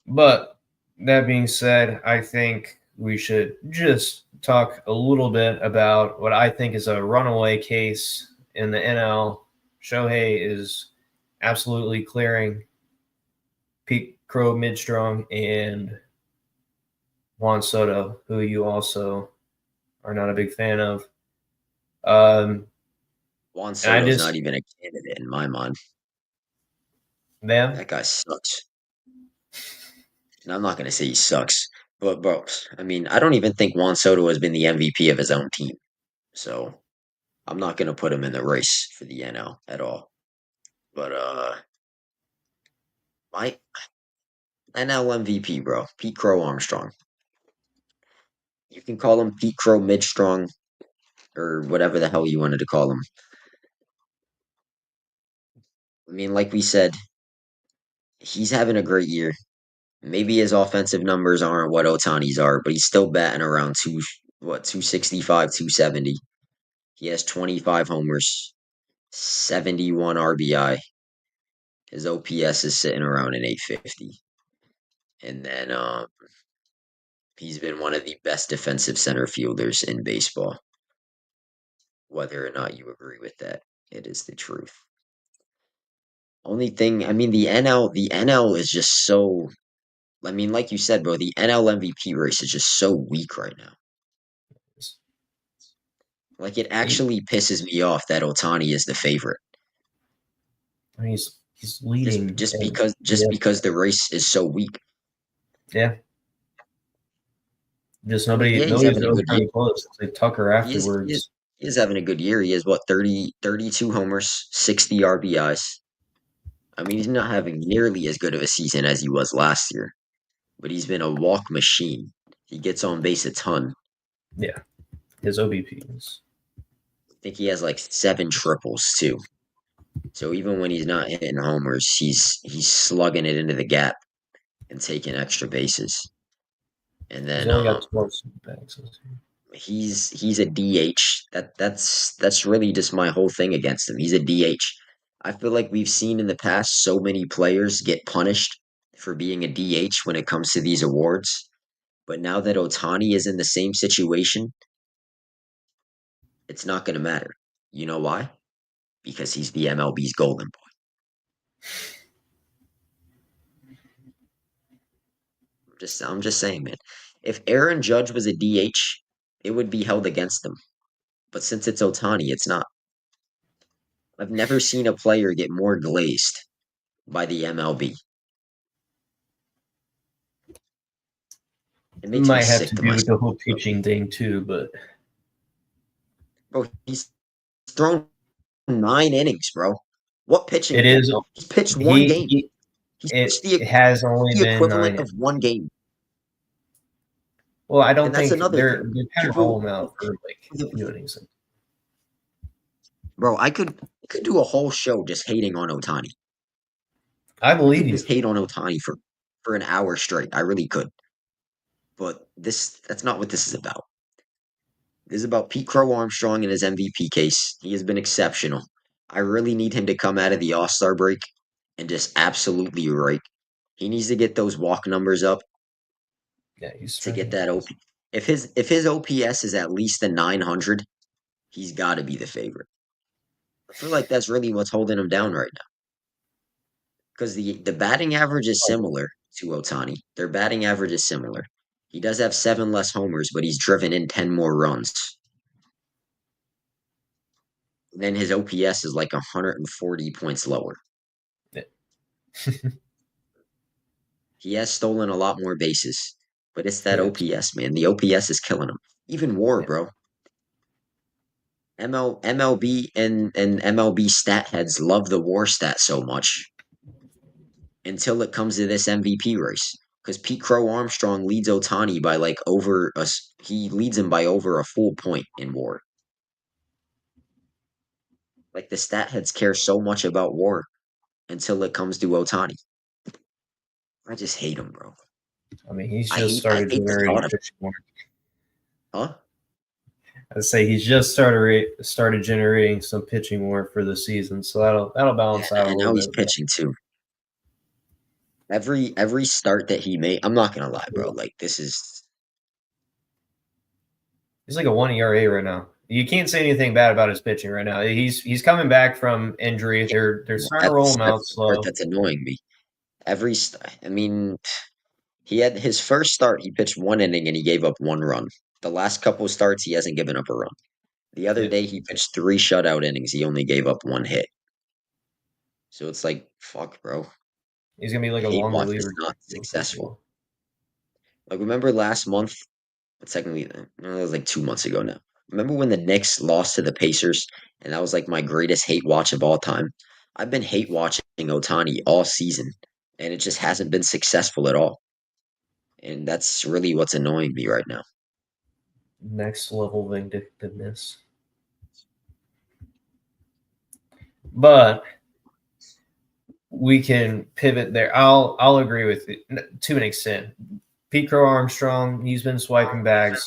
But that being said, I think we should just talk a little bit about what I think is a runaway case in the NL. Shohei is absolutely clearing Pete Crow Midstrong and Juan Soto, who you also are not a big fan of. Um,
Juan
and I
Soto's not
just,
even a candidate in my mind.
them,
That guy sucks. And I'm not going to say he sucks. But, bro, I mean, I don't even think Juan Soto has been the MVP of his own team. So I'm not going to put him in the race for the NL at all. But my NL MVP, bro, Pete Crow Armstrong. You can call him Pete Crow Midstrong or whatever the hell you wanted to call him. I mean, like we said, he's having a great year. Maybe his offensive numbers aren't what Otani's are, but he's still batting around 265, 270. He has 25 homers, 71 RBI. His OPS is sitting around an 850. And then he's been one of the best defensive center fielders in baseball. Whether or not you agree with that, it is the truth. Only thing, I mean, the NL is just so. I mean, like you said, bro, the NL MVP race is just so weak right now. Like it
he,
actually pisses me off that Otani is the favorite.
he's leading. And
Just because the race is so weak.
yeah, just
I mean, yeah, he's
nobody's
having a
really
good year.
coming close. It's like Tucker
He is
afterwards.
he is having a good year. He has what 32 homers, 60 RBIs. I mean, he's not having nearly as good of a season as he was last year, but he's been a walk machine. He gets on base a ton.
Yeah, his OBP is.
I think he has like 7 triples too. So even when he's not hitting homers, he's slugging it into the gap and taking extra bases. And
He's
then
only got 12 bags this year.
he's a DH. That's really just my whole thing against him. He's a DH. I feel like we've seen in the past so many players get punished for being a DH when it comes to these awards. But now that Otani is in the same situation, it's not going to matter. You know why? Because he's the MLB's golden boy. I'm just saying, man. If Aaron Judge was a DH, it would be held against him. But since it's Otani, it's not. I've never seen a player get more glazed by the MLB. It
It
makes me
might have
sick
to
to
do
my
with the whole
bro.
pitching thing too, but
Bro, he's thrown 9 innings, bro. What pitching
it
thing?
is.
He's pitched one game.
He
He's pitched
it has only
the
been
equivalent
9.
of one game.
Well, I
And
don't
that's
think
another thing.
they're kind of
People
roll them out for like a few innings.
bro, I could do a whole show just hating on Otani.
I
I
believe
could
you.
just hate on Otani for an hour straight. I really could. But that's not what this is about. This is about Pete Crow Armstrong and his MVP case. He has been exceptional. I really need him to come out of the All-Star break and just absolutely rake. He needs to get those walk numbers up
Yeah, he's
to get
striking
that
out.
OP. If his OPS is at least a 900, he's got to be the favorite. I feel like that's really what's holding him down right now because the batting average is similar to Otani. Their batting average is similar. He does have 7 less homers, but he's driven in 10 more runs. Then his OPS is like 140 points lower.
Yeah.
He has stolen a lot more bases. but it's that
Yeah,
OPS, man. The OPS is killing him. Even WAR,
yeah.
bro. MLB and MLB stat heads love the WAR stat so much until it comes to this MVP race. Because Pete Crow Armstrong leads Otani by like he leads him by over a full point in WAR. Like the stat heads care so much about WAR until it comes to Otani. I just hate him, bro.
I mean, he's
I
just
hate I
started
hate the
generating
thought of it.
pitching more.
Huh?
I'd say he's just started generating some pitching more for the season, so that'll
Yeah,
balance out a
and
little
now he's
bit.
pitching too. Every start that he made, I'm not gonna lie, bro. Like this is
He's like a 1 ERA right now. You can't say anything bad about his pitching right now. He's coming back from injury. They're starting to roll him
that's
out
the part
slow.
that's annoying me. I mean, he had his first start, he pitched 1 inning and he gave up 1 run. The last couple of starts, he hasn't given up a run. The other
Yeah,
day, he pitched 3 shutout innings. He only gave up 1 hit. So it's like, fuck, bro.
he's gonna be
The
like a
hate
long
watch is
reliever
not
in
successful.
Portugal.
Like, remember last month? Technically, no, it was like 2 months ago now. Remember when the Knicks lost to the Pacers, and that was like my greatest hate watch of all time? I've been hate watching Otani all season, and it just hasn't been successful at all. And that's really what's annoying me right now.
Next level vindictiveness. But we can pivot there. I'll agree with you to an extent. Pete Crow Armstrong, he's been swiping bags.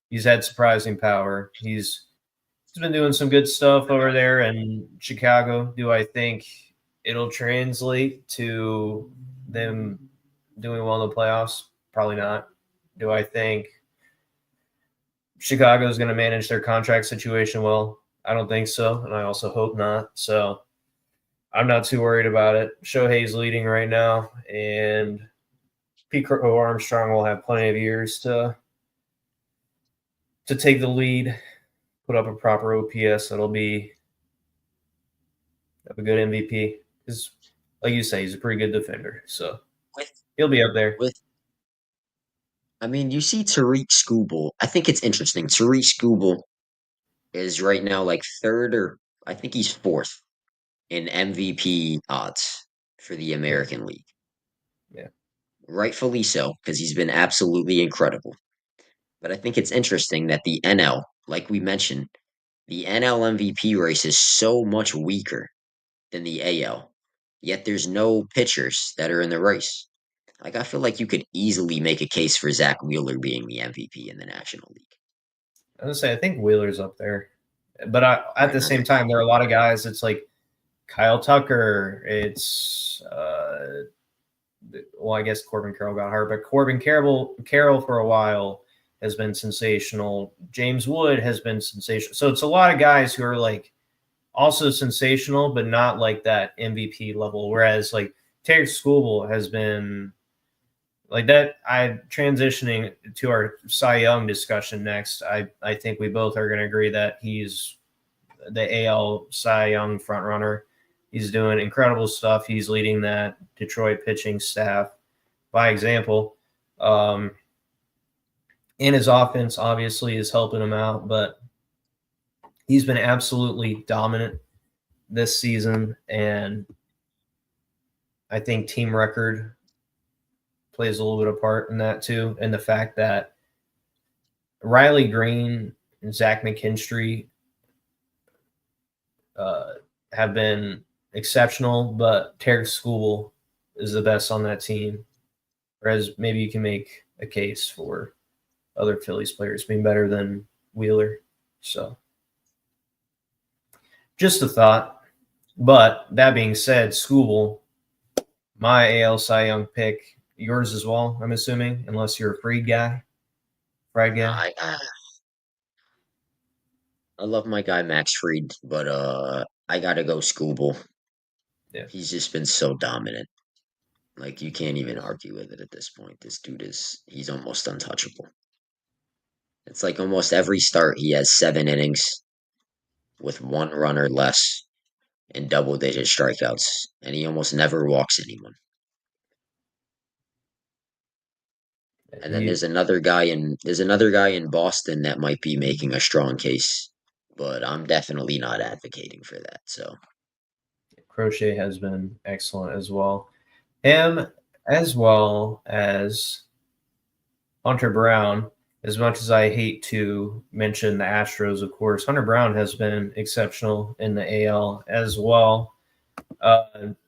He's had surprising power. He's been doing some good stuff over there in Chicago. Do I think it'll translate to them doing well in the playoffs? Probably not. Do I think Chicago is going to manage their contract situation well? I don't think so, and I also hope not. So I'm not too worried about it. Shohei's leading right now, and Pete Armstrong will have plenty of years to take the lead, put up a proper OPS. That'll be a good MVP. Because, like you say, he's a pretty good defender, so
With
he'll be up there.
with I mean, you see Tariq Skubal. I think it's interesting. Tariq Skubal is right now like third or I think he's fourth in MVP odds for the
Yeah,
American League.
yeah,
Rightfully so, because he's been absolutely incredible. But I think it's interesting that the NL, like we mentioned, the NL MVP race is so much weaker than the AL. Yet there's no pitchers that are in the race. Like I feel like you could easily make a case for Zach Wheeler being the MVP in the National League.
I was gonna say I think Wheeler's up there, but at
Right
the
now,
same time, there are a lot of guys. It's like Kyle Tucker. It's well, I guess Corbin Carroll got hurt, but Carroll for a while has been sensational. James Wood has been sensational. So it's a lot of guys who are like also sensational, but not like that MVP level. Whereas like Terry Skubal has been like that. I transitioning to our Cy Young discussion next. I think we both are going to agree that he's the AL Cy Young frontrunner. He's doing incredible stuff. He's leading that Detroit pitching staff by example. Um, and his offense obviously is helping him out, but he's been absolutely dominant this season. And I think team record plays a little bit of part in that too. And the fact that Riley Green and Zach McKinstry uh, have been exceptional, but Tarek School is the best on that team. Whereas maybe you can make a case for other Phillies players being better than Wheeler. So just a thought. But that being said, School, my AL Cy Young pick, yours as well, I'm assuming, unless you're a fried guy.
I love my guy Max Fried, but I gotta go Scooble.
Yeah.
He's just been so dominant. Like you can't even argue with it at this point. This dude he's almost untouchable. It's like almost every start he has 7 innings with 1 run or less and double digit strikeouts, and he almost never walks anyone. And then
He
there's another guy in Boston that might be making a strong case, but I'm definitely not advocating for that. So
Crochet has been excellent as well. Him as well as Hunter Brown. As much as I hate to mention the Astros, of course, Hunter Brown has been exceptional in the AL as well.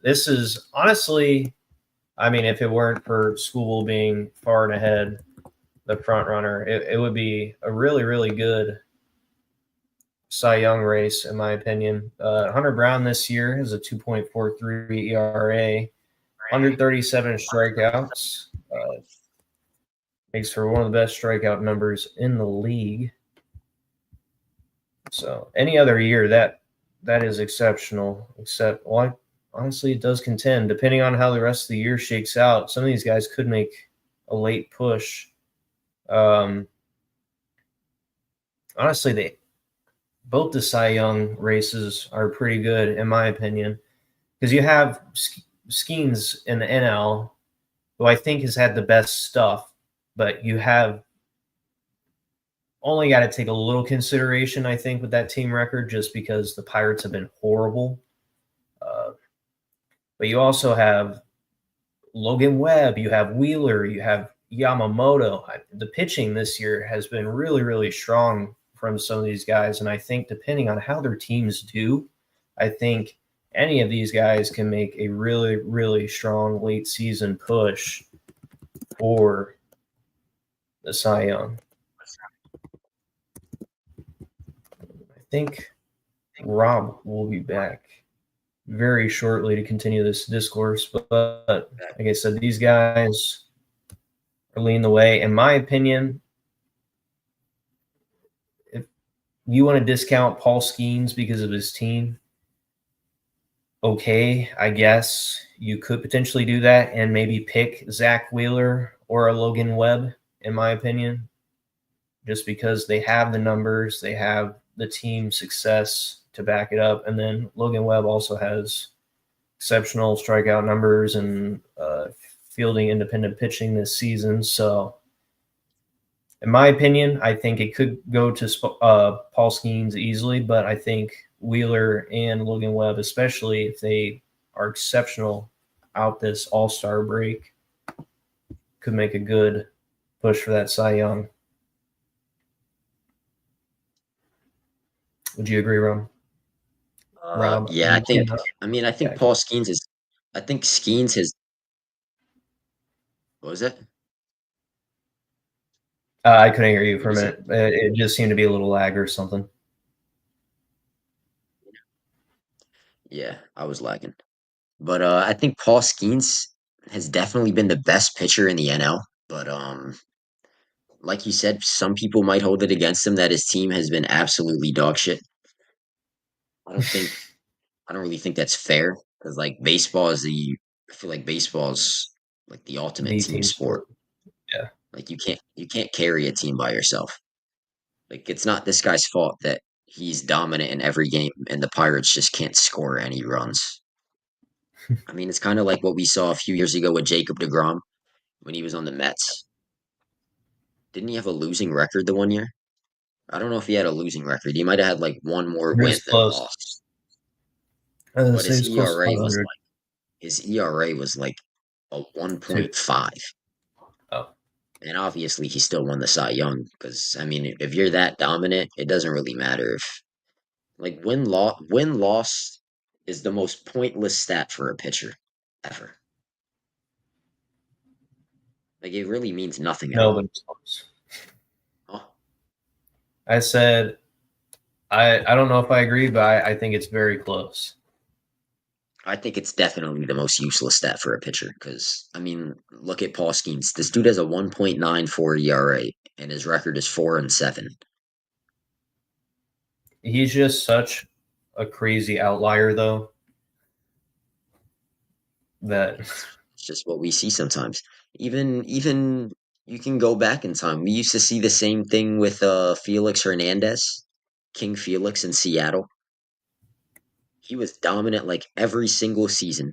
This is honestly, I mean, if it weren't for School being far and ahead, the front runner, it would be a really, really good Cy Young race, in my opinion. Hunter Brown this year has a 2.43 ERA, 137 strikeouts. Makes for one of the best strikeout numbers in the league. So any other year that is exceptional. Except, well, honestly, it does contend. Depending on how the rest of the year shakes out, some of these guys could make a late push. Honestly, they both the Cy Young races are pretty good in my opinion because you have Skeens in the NL, who I think has had the best stuff, but you have only got to take a little consideration, I think, with that team record, just because the Pirates have been horrible. But you also have Logan Webb, you have Wheeler, you have Yamamoto. The pitching this year has been really, really strong from some of these guys. And I think depending on how their teams do, I think any of these guys can make a really, really strong late season push for the Cy Young. I think Rob will be back very shortly to continue this discourse. But like I said, these guys are leading the way. In my opinion, if you want to discount Paul Skeens because of his team, okay, I guess you could potentially do that and maybe pick Zach Wheeler or a Logan Webb, in my opinion, just because they have the numbers, they have the team success to back it up. And then Logan Webb also has exceptional strikeout numbers and fielding independent pitching this season. So, in my opinion, I think it could go to Paul Skeens easily, but I think Wheeler and Logan Webb, especially if they are exceptional out this All-Star break, could make a good push for that Cy Young. Would you agree, Rob?
yeah,
You cannot.
I think
Yeah.
Paul Skeens is, I think Skeens has, what was it?
I couldn't hear you
What
for a
is it?
minute. It just seemed to be a little lag or something.
Yeah, I was lagging. But I think Paul Skeens has definitely been the best pitcher in the NL. But like you said, some people might hold it against him that his team has been absolutely dog shit. I don't think I don't really think that's fair because like baseball is the I feel like baseball's like the ultimate
The
team
team
sport.
sport. Yeah.
Like you can't carry a team by yourself. Like it's not this guy's fault that he's dominant in every game and the Pirates just can't score any runs. I mean, it's kind of like what we saw a few years ago with Jacob DeGrom when he was on the Mets. Didn't he have a losing record the one year? I don't know if he had a losing record. He might have had like one more
It
win
was
than
close.
loss.
I was gonna
But
say it's close to 500
his ERA was like a
too.
1.5.
Oh,
And obviously he still won the Cy Young because I mean if you're that dominant, it doesn't really matter if like win loss is the most pointless stat for a pitcher ever. Like it really means nothing at
no,
all.
but it's close.
Oh,
I said I don't know if I agree, but I think it's very close.
I think it's definitely the most useless stat for a pitcher because I mean, look at Paul Skeens. This dude has a 1.94 ERA and his record is 4-7.
He's just such a crazy outlier, though, that
It's just what we see sometimes. Even you can go back in time. We used to see the same thing with Felix Hernandez, King Felix in Seattle. He was dominant like every single season.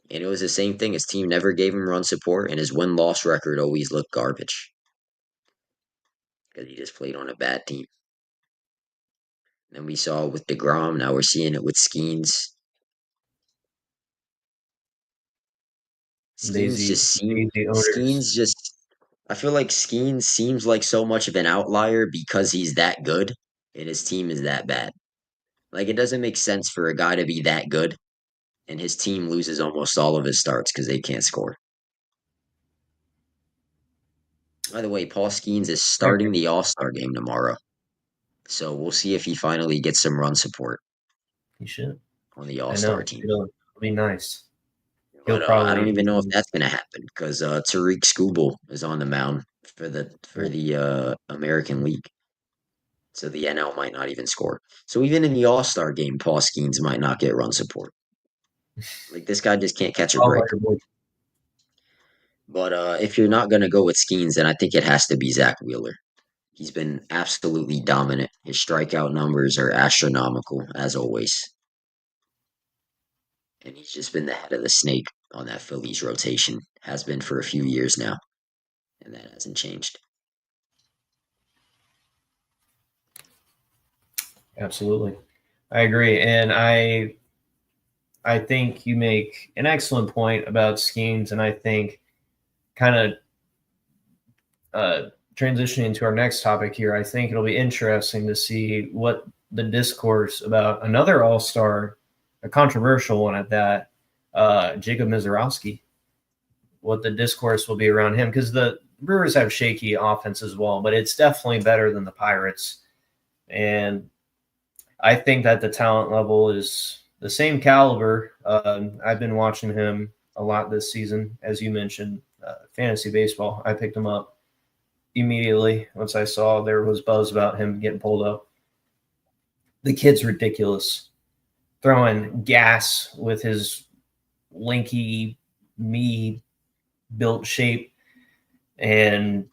And it was the same thing. His team never gave him run support, and his win-loss record always looked garbage because he just played on a bad team. And we saw it with DeGrom. Now we're seeing it with Skeens. Skeens
Lazy,
just seem
lazy owners.
Skeens just I feel like Skeens seems like so much of an outlier because he's that good and his team is that bad. Like it doesn't make sense for a guy to be that good and his team loses almost all of his starts because they can't score. By the way, Paul Skeens is
I agree.
starting the All-Star game tomorrow. So we'll see if he finally gets some run support
He should.
on the
I
All-Star
know.
team.
It'll be nice. He'll
But I don't
probably.
even know if that's gonna happen because Tariq Skubal is on the mound for the American League. So the NL might not even score. So even in the All-Star game, Paul Skeens might not get run support. Like this guy just can't catch a break.
Outlier.
But if you're not gonna go with Skeens, then I think it has to be Zach Wheeler. He's been absolutely dominant. His strikeout numbers are astronomical, as always. And he's just been the head of the snake on that Phillies rotation. Has been for a few years now, and that hasn't changed.
Absolutely. I agree. And I think you make an excellent point about schemes, and I think kind of transitioning to our next topic here, I think it'll be interesting to see what the discourse about another All Star, a controversial one at that, Jacob Mizorowski, what the discourse will be around him because the Brewers have shaky offense as well, but it's definitely better than the Pirates, and I think that the talent level is the same caliber. I've been watching him a lot this season, as you mentioned, fantasy baseball. I picked him up immediately once I saw there was buzz about him getting pulled up. The kid's ridiculous, throwing gas with his lanky, me built shape and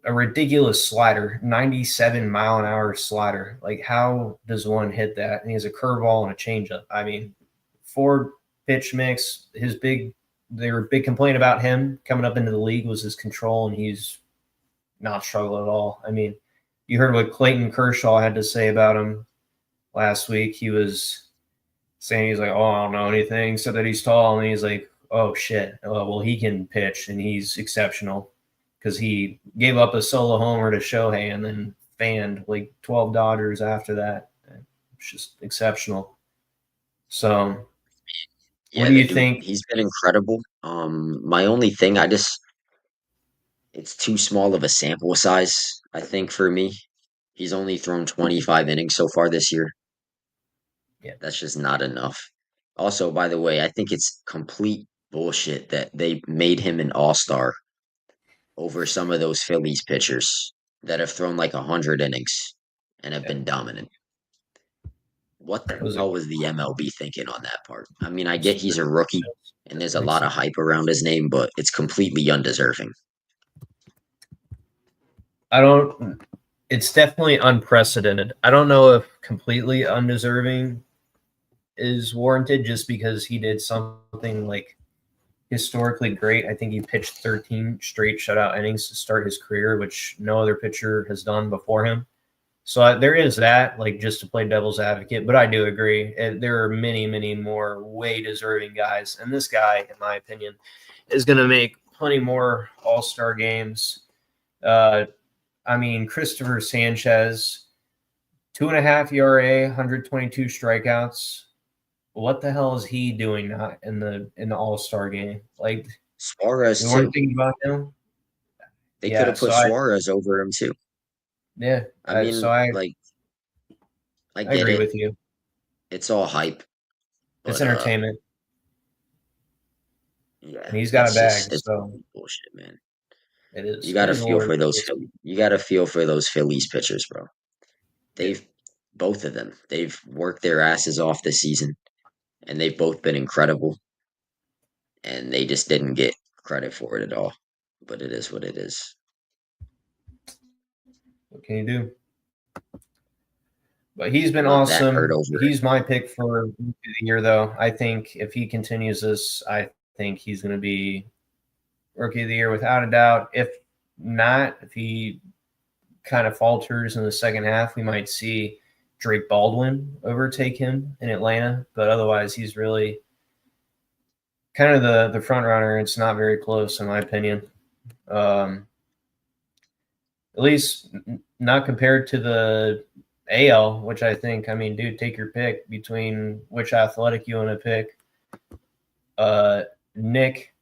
a ridiculous slider, 97-mile-an-hour slider. Like, how does one hit that? And he has a curveball and a changeup. I mean, 4 pitch mix. Their big complaint about him coming up into the league was his control, and he's not struggled at all. I mean, you heard what Clayton Kershaw had to say about him last week. He was saying he's like, oh, I don't know anything. So that he's tall, and he's like, oh shit. Well, he can pitch, and he's exceptional because he gave up a solo homer to Shohei and then fanned like 12 Dodgers after that. It's just exceptional. So, what
Yeah,
do
the
you
dude,
think?
he's been incredible. My only thing, it's too small of a sample size, I think, for me. He's only thrown 25 innings so far this year.
Yeah,
That's just not enough. Also, by the way, I think it's complete bullshit that they made him an all-star over some of those Phillies pitchers that have thrown like 100 innings and have
yeah.
been dominant. What
It
the
was a
hell was the MLB thinking on that part? I mean, I get he's a rookie and there's a
makes
lot of
sense.
hype around his name, but it's completely undeserving.
I don't. It's definitely unprecedented. I don't know if completely undeserving is warranted just because he did something like historically great. I think he pitched 13 straight shutout innings to start his career, which no other pitcher has done before him. So there is that, like just to play devil's advocate. But I do agree. There are many, many more way deserving guys. And this guy, in my opinion, is going to make plenty more all star games. Uh, I mean, Christopher Sanchez, 2.5 ERA, 122 strikeouts. What the hell is he doing not in the All Star game? Like we
Suarez too.
weren't thinking about him.
They could
Yeah,
have put
so I
Suarez over him too.
yeah,
I
so
mean,
I
like I
I
get
agree
it.
with you.
It's all hype,
It's
but
entertainment,
yeah,
and he's got a
it's
bag,
just it's
so
bullshit, man.
it
You
is.
got
It
to
is a
feel
little
for those
ridiculous.
Philly. You got to feel for those Phillies pitchers, bro.
Yeah,
They've both of them. They've worked their asses off this season, and they've both been incredible. And they just didn't get credit for it at all. But it is what it is.
what can you do? But he's been
I'm not that hurt
awesome.
over it.
He's my pick for Rookie of the year, though. I think if he continues this, I think he's going to be Rookie of the year without a doubt. If not, if he kind of falters in the second half, we might see Drake Baldwin overtake him in Atlanta. But otherwise, he's really kind of the front runner. It's not very close, in my opinion. Um, at least not compared to the AL, which I think, I mean, dude, take your pick between which athletic you want to pick, Nick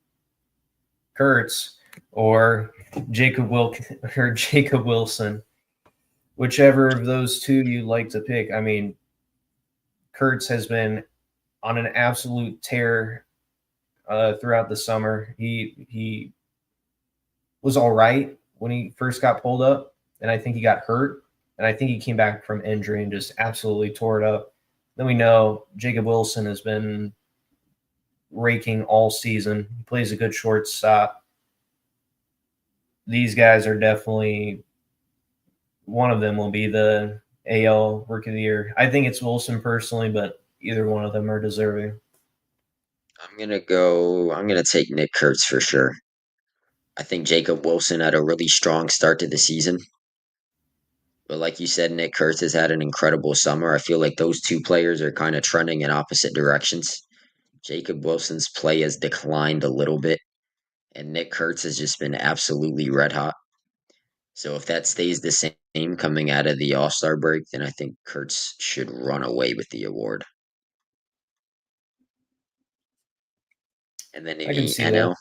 Kurtz or Jacob Wilson, whichever of those two you like to pick. I mean, Kurtz has been on an absolute tear throughout the summer. He was all right when he first got pulled up, and I think he got hurt, and I think he came back from injury and just absolutely tore it up. Then we know Jacob Wilson has been raking all season. He plays a good shortstop. These guys are definitely one of them will be the AL Rookie of the Year. I think it's Wilson personally, but either one of them are deserving.
I'm gonna take Nick Kurtz for sure. I think Jacob Wilson had a really strong start to the season. But like you said, Nick Kurtz has had an incredible summer. I feel like those two players are kind of trending in opposite directions. Jacob Wilson's play has declined a little bit, and Nick Kurtz has just been absolutely red hot. So if that stays the same coming out of the All Star break, then I think Kurtz should run away with the award. And then in
I can
the
see that.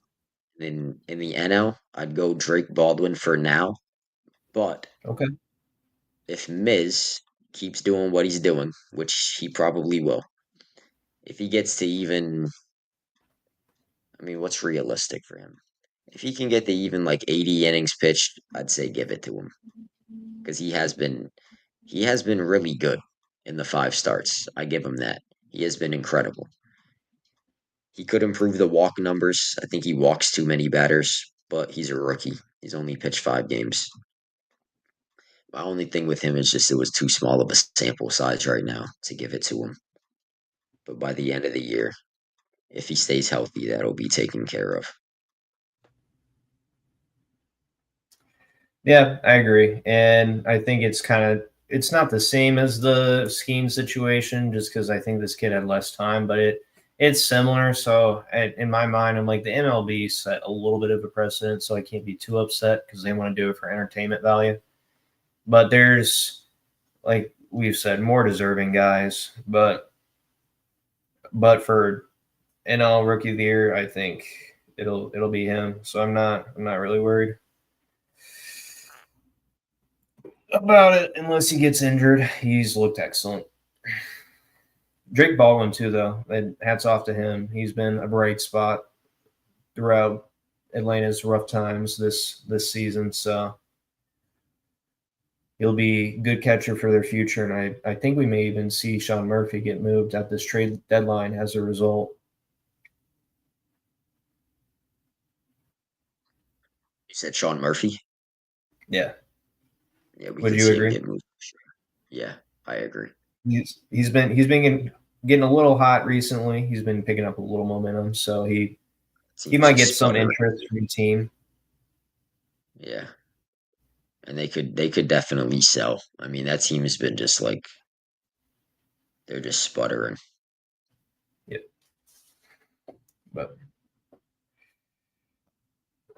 NL, I'd go Drake Baldwin for now. But
Okay.
if Miz keeps doing what he's doing, which he probably will, if he gets to even, I mean, what's realistic for him? If he can get to even like 80 innings pitched, I'd say give it to him because he has been really good in the five starts. I give him that. He has been incredible. He could improve the walk numbers. I think he walks too many batters, but he's a rookie. He's only pitched 5 games. My only thing with him is just it was too small of a sample size right now to give it to him. But by the end of the year, if he stays healthy, that'll be taken care of.
Yeah, I agree. And I think it's not the same as the skiing situation just because I think this kid had less time, but it's similar. So in my mind, I'm like the MLB set a little bit of a precedent, so I can't be too upset because they want to do it for entertainment value. But there's like we've said more deserving guys, but for NL Rookie of the Year, I think it'll be him. So I'm not really worried about it unless he gets injured. He's looked excellent. Drake Baldwin too, though. And hats off to him. He's been a bright spot throughout Atlanta's rough times this season. So he'll be a good catcher for their future. And I think we may even see Sean Murphy get moved at this trade deadline as a result.
You said Sean Murphy?
Yeah.
Yeah, we
Would
could
you
see him
agree?
get moved. Yeah, I agree.
He's been getting a little hot recently. He's been picking up a little momentum, so he
Team's
might
just
get some
sputtering.
interest from the team.
Yeah, and they could definitely sell. I mean, that team has been just like they're just sputtering.
Yeah, but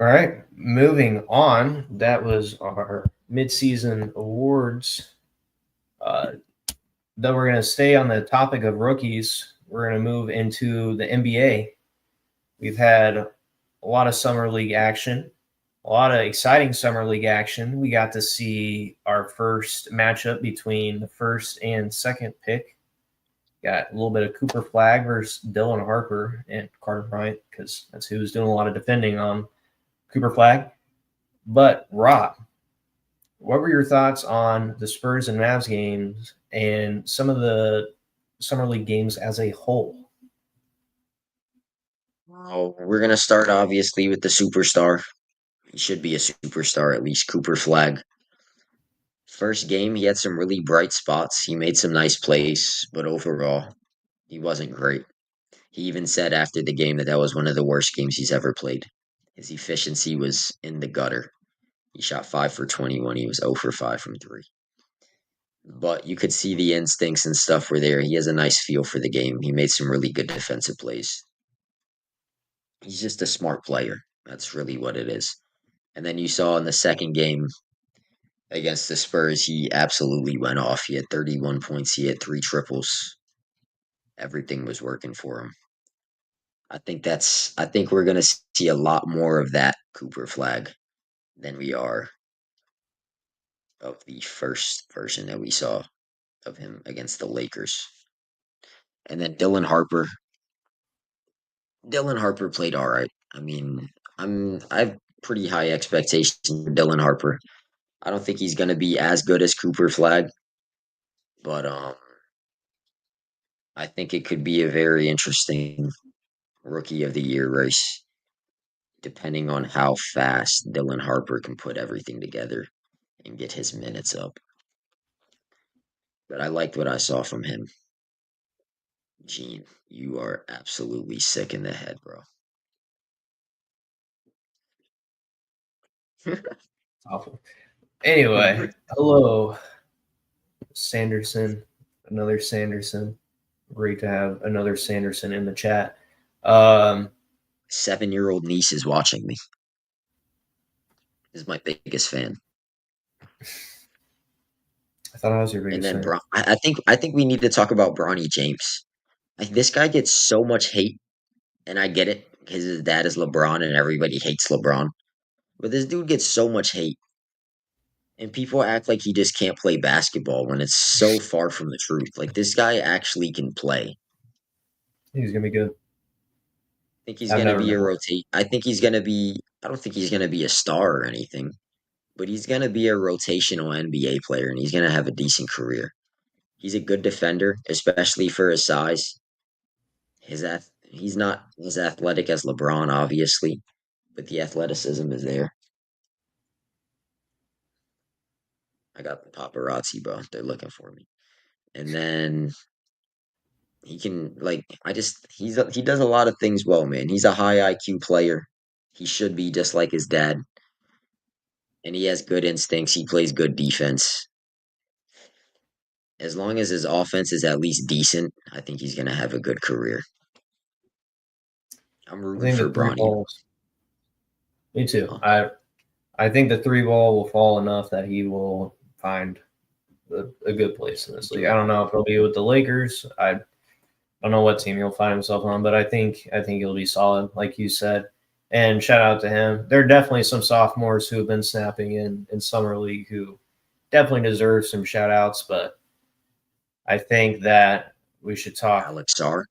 all right, moving on. That was our midseason awards. Uh, Though we're going to stay on the topic of rookies, we're going to move into the NBA. We've had a lot of summer league action, a lot of exciting summer league action. We got to see our first matchup between the first and second pick. Got a little bit of Cooper Flag versus Dylan Harper and Carter Bryant because that's who was doing a lot of defending on Cooper Flag. But Rob, what were your thoughts on the Spurs and Mavs games and some of the summer league games as a whole?
Well, we're gonna start obviously with the superstar. He should be a superstar at least. Cooper Flag. First game, he had some really bright spots. He made some nice plays, but overall, he wasn't great. He even said after the game that that was one of the worst games he's ever played. His efficiency was in the gutter. He shot 5 for 21. He was 0 for 5 from 3. But you could see the instincts and stuff were there. He has a nice feel for the game. He made some really good defensive plays. He's just a smart player. That's really what it is. And then you saw in the second game against the Spurs, he absolutely went off. He had 31 points. He had three triples. Everything was working for him. I think we're gonna see a lot more of that Cooper flag than we are of the first version that we saw of him against the Lakers. And then Dylan Harper played all right. I mean, I have pretty high expectations for Dylan Harper. I don't think he's gonna be as good as Cooper Flag, but I think it could be a very interesting rookie of the year race, depending on how fast Dylan Harper can put everything together and get his minutes up. But I liked what I saw from him. Gene, you are absolutely sick in the head, bro.
Awful. Anyway, hello, Sanderson. Another Sanderson. Great to have another Sanderson in the chat. Um,
7-year-old niece is watching me. This is my biggest fan.
I thought I was your
And
biggest
then
fan.
I think we need to talk about Bronny James. Like this guy gets so much hate, and I get it because his dad is LeBron and everybody hates LeBron. But this dude gets so much hate, and people act like he just can't play basketball when it's so far from the truth. Like this guy actually can play.
He's gonna be good.
I think he's
I've
gonna
never
be a
been one.
rotate. I think he's gonna be. I don't think he's gonna be a star or anything, but he's gonna be a rotational NBA player, and he's gonna have a decent career. He's a good defender, especially for his size. He's not as athletic as LeBron, obviously, but the athleticism is there. I got the paparazzi, bro. They're looking for me. And then he can like he does a lot of things well, man. He's a high IQ player. He should be just like his dad. And he has good instincts. He plays good defense. As long as his offense is at least decent, I think he's gonna have a good career. I'm
I
rooting
think
for
the three
Bronny.
balls. Me too.
Huh?
I think the three ball will fall enough that he will find a good place in this league.
Do
I
it.
don't know if he'll be with the Lakers. I don't know what team he'll find himself on, but I think he'll be solid, like you said. And shout out to him. There are definitely some sophomores who have been snapping in summer league who definitely deserve some shout outs, but I think that we should talk
Alex Sarr.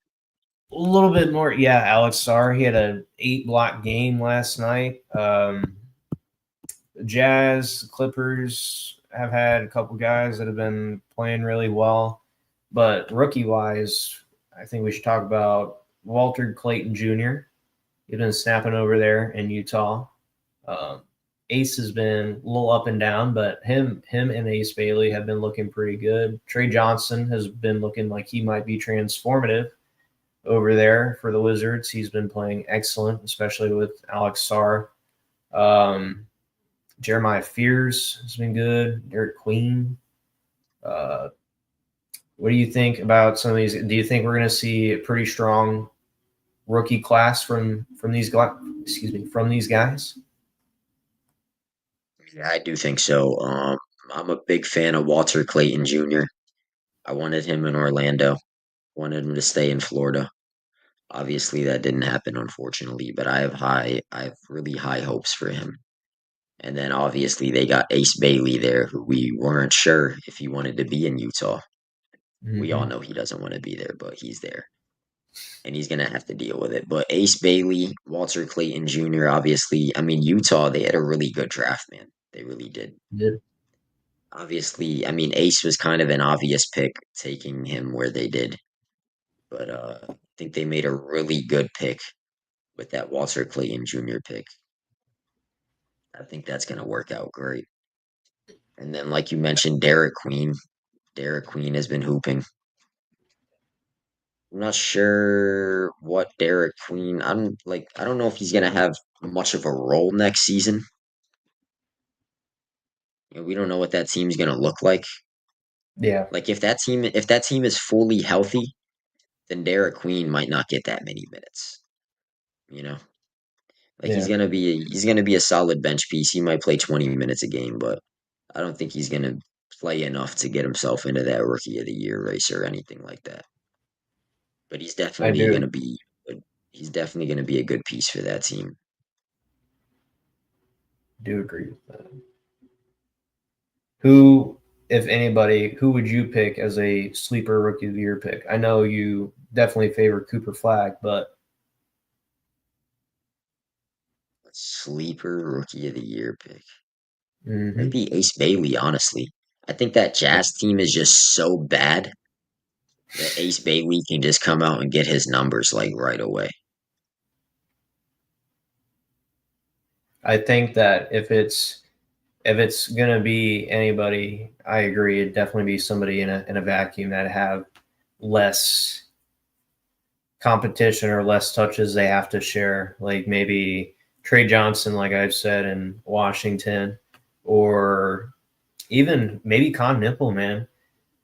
a little bit more. Yeah, Alex Sarr, he had an 8 block game last night. Jazz, Clippers have had a couple guys that have been playing really well, but rookie wise, I think we should talk about Walter Clayton Jr. He's been snapping over there in Utah. Um, Ace has been a little up and down, but him and Ace Bailey have been looking pretty good. Trey Johnson has been looking like he might be transformative over there for the Wizards. He's been playing excellent, especially with Alex Sarr. Um, Jeremiah Fears has been good. Derek Queen. Uh, what do you think about some of these? Do you think we're going to see a pretty strong rookie class from these from these guys?
Yeah, I do think so. I'm a big fan of Walter Clayton Jr. I wanted him in Orlando. Wanted him to stay in Florida. Obviously, that didn't happen, unfortunately. But I have really high hopes for him. And then obviously they got Ace Bailey there, who we weren't sure if he wanted to be in Utah. We all
Mm-hmm.
know he doesn't want to be there, but he's there. And he's gonna have to deal with it. But Ace Bailey, Walter Clayton Jr., obviously, I mean Utah, they had a really good draft, man. They really did.
Yeah.
Obviously, I mean Ace was kind of an obvious pick taking him where they did. But I think they made a really good pick with that Walter Clayton Jr. pick. I think that's gonna work out great. And then, like you mentioned, Derek Queen. Derek Queen has been hooping. I'm not sure what Derek Queen. I don't know if he's gonna have much of a role next season. We don't know what that team's gonna look like.
Yeah,
Like if that team is fully healthy, then Derek Queen might not get that many minutes. You know, like
yeah.
he's gonna be a solid bench piece. He might play 20 minutes a game, but I don't think he's gonna play enough to get himself into that rookie of the year race or anything like that. But
I do
he's definitely gonna be a good piece for that team.
do agree with that. Who, if anybody, who would you pick as a sleeper rookie of the year pick? I know you definitely favor Cooper Flag, but
Sleeper rookie of the year pick. Might
mm-hmm.
be Ace Bailey, honestly. I think that Jazz team is just so bad that Ace Bailey can just come out and get his numbers like right away.
I think that if it's gonna be anybody, I agree. It'd definitely be somebody in a vacuum that have less competition or less touches they have to share. Like maybe Trey Johnson, like I've said in Washington, or even maybe Con Nipple, man.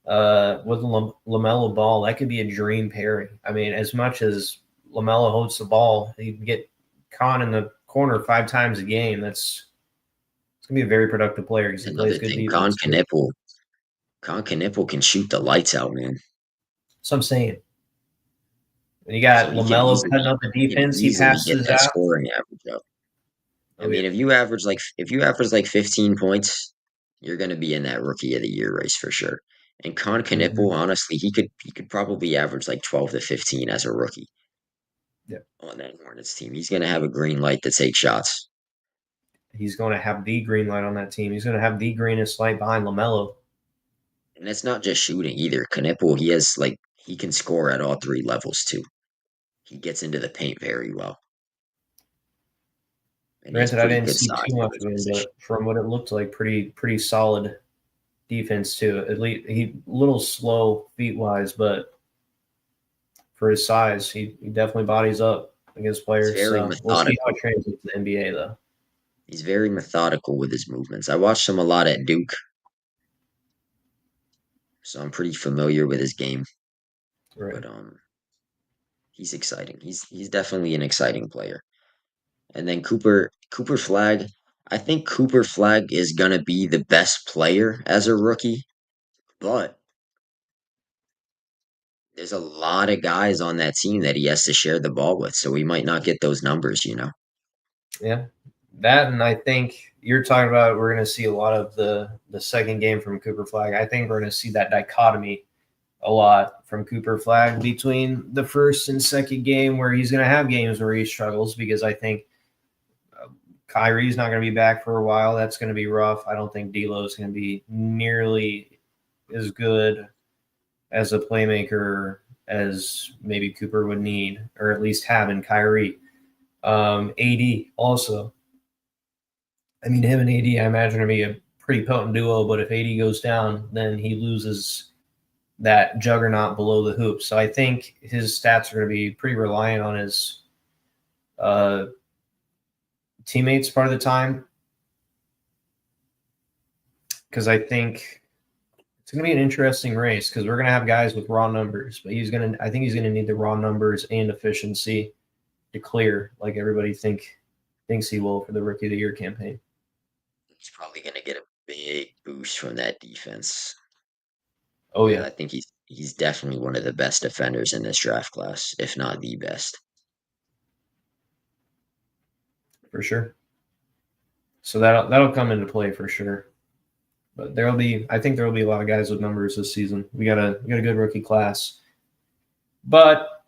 With Lamelo Ball, that could be a dream pairing. I mean, as much as Lamelo holds the ball, you can get Con in the corner 5 times a game. That's it's gonna be a very productive player because he
Another
plays good
thing,
defense too.
Con Knipple can shoot the lights out, man.
So I'm saying, when you
So
got Lamelo cutting up the
he can
defense, he
easily get
passes
that
out.
scoring average up. I
Oh
mean,
yeah.
if you average like 15 points, you're gonna be in that rookie of the year race for sure. And Con
Mm-hmm.
Knipple, honestly, he could probably average like 12 to 15 as a rookie
Yeah.
on that Hornets team. He's gonna have a green light to take shots.
He's going to have the green light on that team. He's going to have the greenest light behind Lamelo.
And it's not just shooting either. Knipple, he can score at all three levels too. He gets into the paint very well. And he has
Granted, I
pretty
didn't
good
see
size
too
for
much
his
of him,
position.
but from what it looked like, pretty solid defense too. At least he a little slow feet wise, but for his size, he definitely bodies up against
He's
players.
very
So we'll see how
methodical.
it translates to the NBA though.
He's very methodical with his movements. I watched him a lot at Duke, so I'm pretty familiar with his game.
Right.
But he's exciting. He's definitely an exciting player. And then Cooper Flag. I think Cooper Flag is gonna be the best player as a rookie, but there's a lot of guys on that team that he has to share the ball with, so we might not get those numbers, you know.
Yeah. That and I think you're talking about we're going to see a lot of the second game from Cooper Flag. I think we're going to see that dichotomy a lot from Cooper Flag between the first and second game, where he's going to have games where he struggles because I think Kyrie's not going to be back for a while. That's going to be rough. I don't think D'Lo is going to be nearly as good as a playmaker as maybe Cooper would need, or at least have in Kyrie. AD also. I mean, him and AD, I imagine, are be a pretty potent duo. But if AD goes down, then he loses that juggernaut below the hoop. So I think his stats are going to be pretty reliant on his uh, teammates part of the time, because I think it's going to be an interesting race because we're going to have guys with raw numbers, but I think he's going to need the raw numbers and efficiency to clear like everybody thinks he will for the Rookie of the Year campaign.
He's probably gonna get a big boost from that defense.
Oh
And
yeah,
I think he's definitely one of the best defenders in this draft class, if not the best.
for sure. So that'll come into play for sure. But I think there'll be a lot of guys with numbers this season. We got a good rookie class. But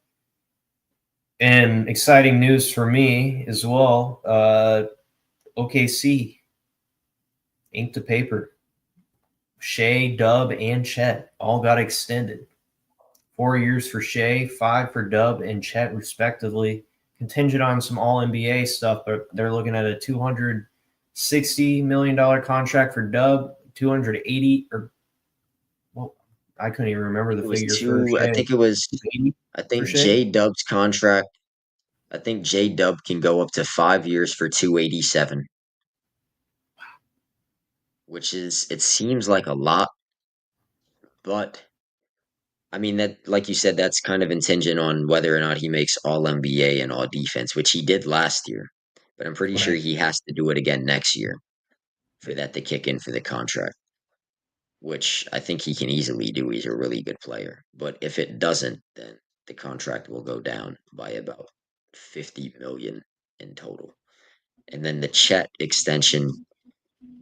and exciting news for me as well. OKC inked to paper. Shea, Dub, and Chet all got extended. 4 years for Shea, 5 for Dub and Chet, respectively. Contingent on some All NBA stuff, but they're looking at a $260 million contract for Dub, 280 or well, I couldn't even remember the
It was
figure for
two. I
Shea.
think it was.
280
I
for
think
Shea.
J Dub's contract. I think J Dub can go up to 5 years for 287, which is it seems like a lot, but I mean that like you said, that's kind of contingent on whether or not he makes all NBA and all defense, which he did last year. But I'm pretty sure
Right.
he has to do it again next year for that to kick in for the contract, which I think he can easily do. He's a really good player. But if it doesn't, then the contract will go down by about 50 million in total. And then the Chet extension,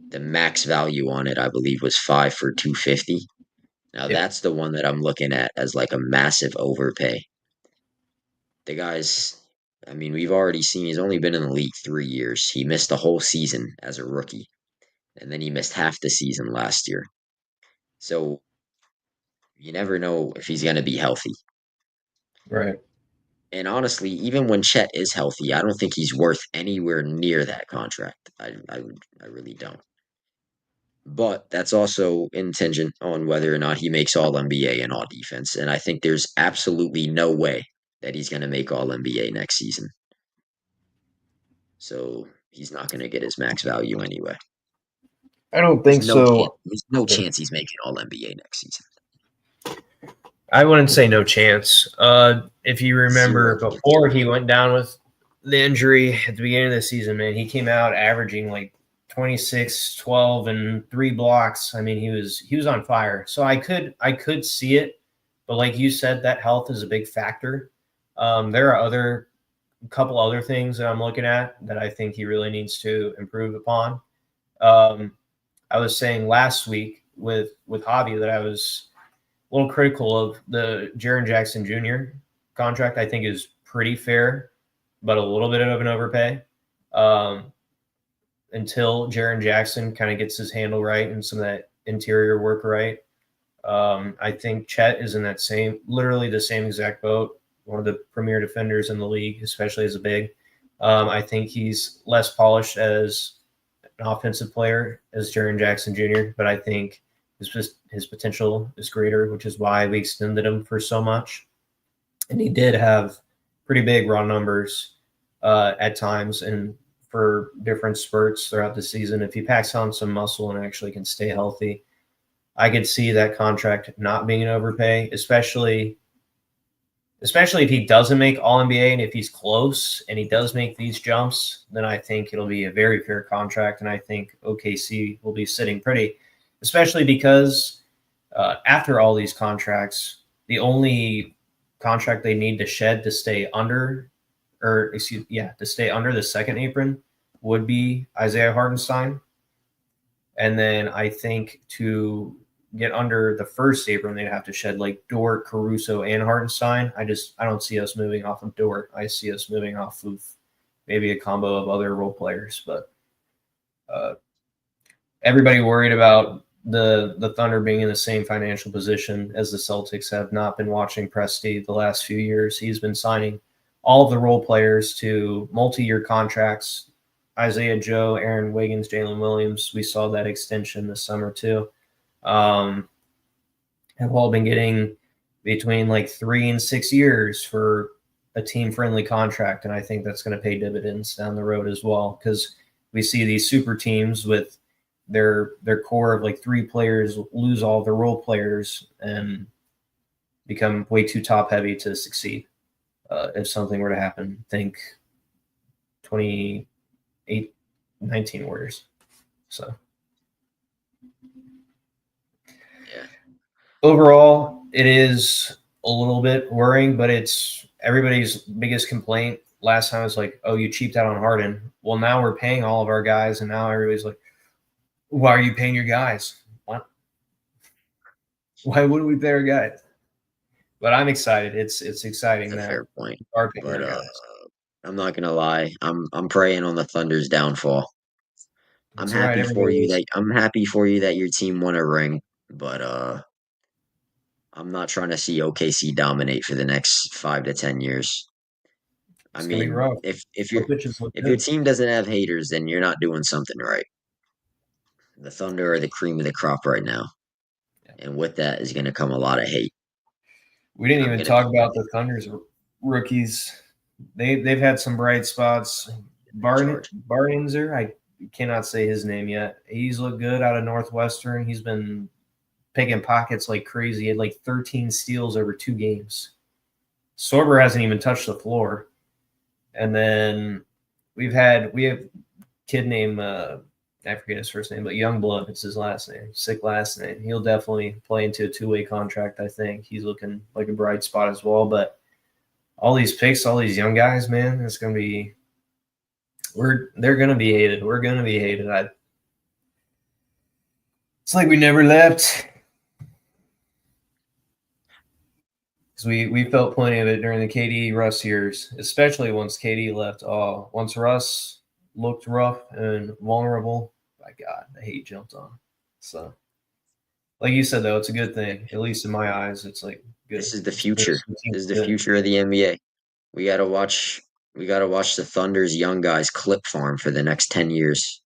the max value on it, I believe, was 5 for 250. Now
Yep.
that's the one that I'm looking at as like a massive overpay. The guy's, I mean, we've already seen he's only been in the league 3 years. He missed the whole season as a rookie, and then he missed half the season last year. So you never know if he's going to be healthy.
Right.
And honestly, even when Chet is healthy, I don't think he's worth anywhere near that contract. I really don't. But that's also contingent on whether or not he makes All NBA and All Defense. And I think there's absolutely no way that he's going to make All NBA next season. So he's not going to get his max value anyway.
I don't
There's
think
no chance.
so.
There's no chance he's making All NBA next season.
I wouldn't say no chance. If you
Zero
remember,
chance.
before he went down with the injury at the beginning of the season, man, he came out averaging like 26, 12, and 3 blocks. I mean, he was on fire. So I could see it, but like you said, that health is a big factor. There are a couple other things that I'm looking at that I think he really needs to improve upon. Um, I was saying last week with Javi that I was a little critical of the Jaren Jackson Jr. contract. I think is pretty fair, but a little bit of an overpay. Um, until Jaren Jackson kind of gets his handle right and some of that interior work right. I think Chet is in that literally the same exact boat. One of the premier defenders in the league, especially as a big. I think he's less polished as an offensive player as Jaren Jackson Jr., but I think his potential is greater, which is why we extended him for so much. And he did have pretty big raw numbers at times and for different spurts throughout the season. If he packs on some muscle and actually can stay healthy, I could see that contract not being an overpay, especially if he doesn't make All NBA and if he's close and he does make these jumps, then I think it'll be a very fair contract. And I think OKC will be sitting pretty, especially because after all these contracts, the only contract they need to shed to stay under, to stay under the second apron would be Isaiah Hartenstein. And then I think to get under the first apron, they'd have to shed like Dort, Caruso, and Hartenstein. I don't see us moving off of Dort. I see us moving off of maybe a combo of other role players. But uh, everybody worried about the Thunder being in the same financial position as the Celtics have not been watching Presti the last few years. He's been signing all of the role players to multi-year contracts. Isaiah Joe, Aaron Wiggins, Jalen Williams. We saw that extension this summer too. Have all been getting between like 3 and 6 years for a team friendly contract. And I think that's going to pay dividends down the road as well. Because we see these super teams with their core of like 3 players lose all the role players and become way too top heavy to succeed. If something were to happen, think 28, 19 Warriors. So
Yeah,
overall, it is a little bit worrying, but it's everybody's biggest complaint last time was like, oh, you cheaped out on Harden. Well, now we're paying all of our guys, and now everybody's like, why are you paying your guys? What? Why wouldn't we pay our guys? But I'm excited. It's exciting
that's a
that
fair point.
we are paying
But
our guys.
I'm not gonna lie. I'm praying on the Thunder's downfall.
It's all right. Everybody is.
I'm happy for you that your team won a ring, but I'm not trying to see OKC dominate for the next 5 to 10 years. I
It's gonna be
mean,
rough.
if
Our
your
pitches look
if your
good.
team doesn't have haters, then you're not doing something right. The Thunder are the cream of the crop right now, and with that is going to come a lot of hate.
We didn't
And I'm
even
going to
talk
be
about the Thunder's rookies. They've had some bright spots.
in charge.
Barninzer, I cannot say his name yet. He's looked good out of Northwestern. He's been picking pockets like crazy. He had like 13 steals over 2 games. Sorber hasn't even touched the floor. And then we have a kid named I forget his first name, but Youngblood, it's his last name. Sick last name. He'll definitely play into a two-way contract, I think. He's looking like a bright spot as well. But all these picks, all these young guys, man, it's gonna be they're gonna be hated. We're gonna be hated. It's like we never left. Because we felt plenty of it during the KD Russ years, especially once KD left. Oh, once Russ looked rough and vulnerable, my God, the hate jumped on. So, like you said, though, it's a good thing. At least in my eyes, it's like good.
This is the
There's
future.
some
This
teams
is the
good.
future of the NBA. We got to watch. We got to watch the Thunder's young guys clip farm for the next 10 years.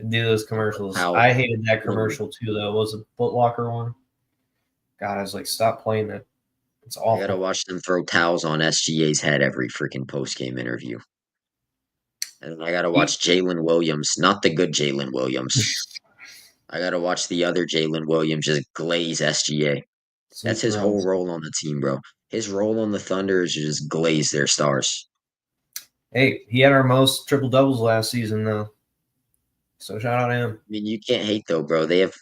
Do those
I don't know
commercials.
how.
I hated that
I don't know.
commercial too, though. It was a Foot Locker one. God, I was like, stop playing that. It's
I got to
awful.
watch them throw towels on SGA's head every freaking post game interview. And I got to
He,
watch Jalen Williams, not the good Jalen Williams. I got to watch the other Jalen Williams just glaze SGA. That's
Sweet
his whole
throws.
role on the team, bro. His role on the Thunder is just glaze their stars.
Hey, he had our most triple doubles last season, though. So shout out to him.
I mean, you can't hate though, bro. They have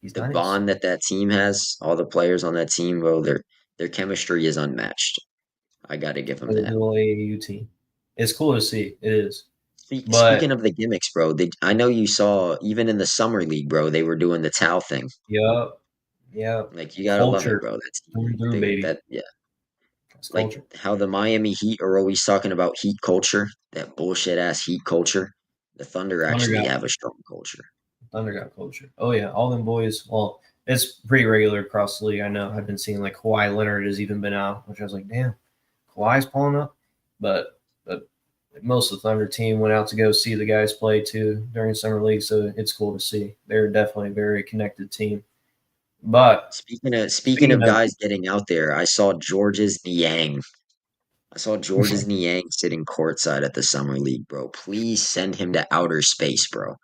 He's
the
nice.
bond that that team has. All the players on that team, bro. Their chemistry is unmatched. I got to give them
For the
that.
dual AAU team. It's cool to see. It is.
Speaking
But
of the gimmicks, bro, I know you saw even in the summer league, bro. They were doing the towel thing.
yeah, yeah.
Like you gotta love it,
Culture
bro. That's
through and through, baby.
that yeah.
That's
Like
culture.
how the Miami Heat are always talking about heat culture, that bullshit ass heat culture. The Thunder
Thunder
actually
got
have a strong culture.
Thunder got culture. Oh yeah, all them boys. Well, it's pretty regular across the league. I know. I've been seeing like Kawhi Leonard has even been out, which I was like, damn, Kawhi's pulling up. But most of the Thunder team went out to go see the guys play too during summer league, so it's cool to see. They're definitely a very connected team. But
Speaking of
speaking of
guys getting out there, I saw George's Niang sitting courtside at the summer league, bro. Please send him to outer space, bro.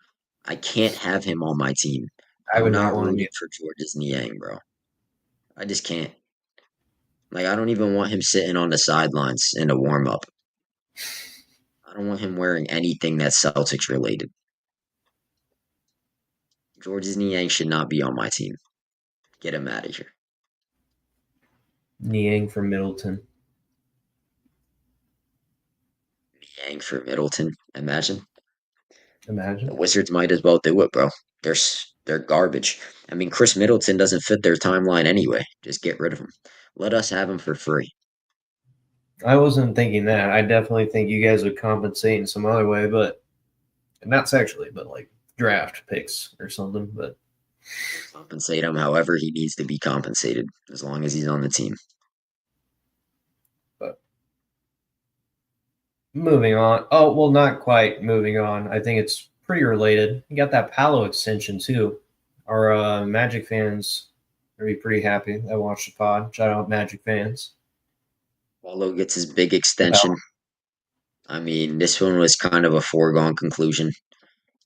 I can't have him on my team.
I
I'm
would not
not
want to
rooting
be.
for George's Niang, bro. I just can't. Like, I don't even want him sitting on the sidelines in a warm up. I don't want him wearing anything that's Celtics related. George's Niang should not be on my team. Get him out of here.
Niang from Middleton.
Niang for Middleton. Imagine. The
Imagine.
Wizards might as well do it, bro. They're garbage. I mean, Chris Middleton doesn't fit their timeline anyway. Just get rid of him. Let us have him for free.
I wasn't thinking that. I definitely think you guys would compensate in some other way, but not sexually, but like draft picks or something. But
Compensate him however he needs to be compensated, as long as he's on the team.
but moving on. Oh well, not quite moving on. I think it's pretty related. You got that Palo extension too. Our Magic fans are be pretty happy. I watched the pod. Shout out Magic fans.
Paulo gets his big
About
extension. I mean, this one was kind of a foregone conclusion.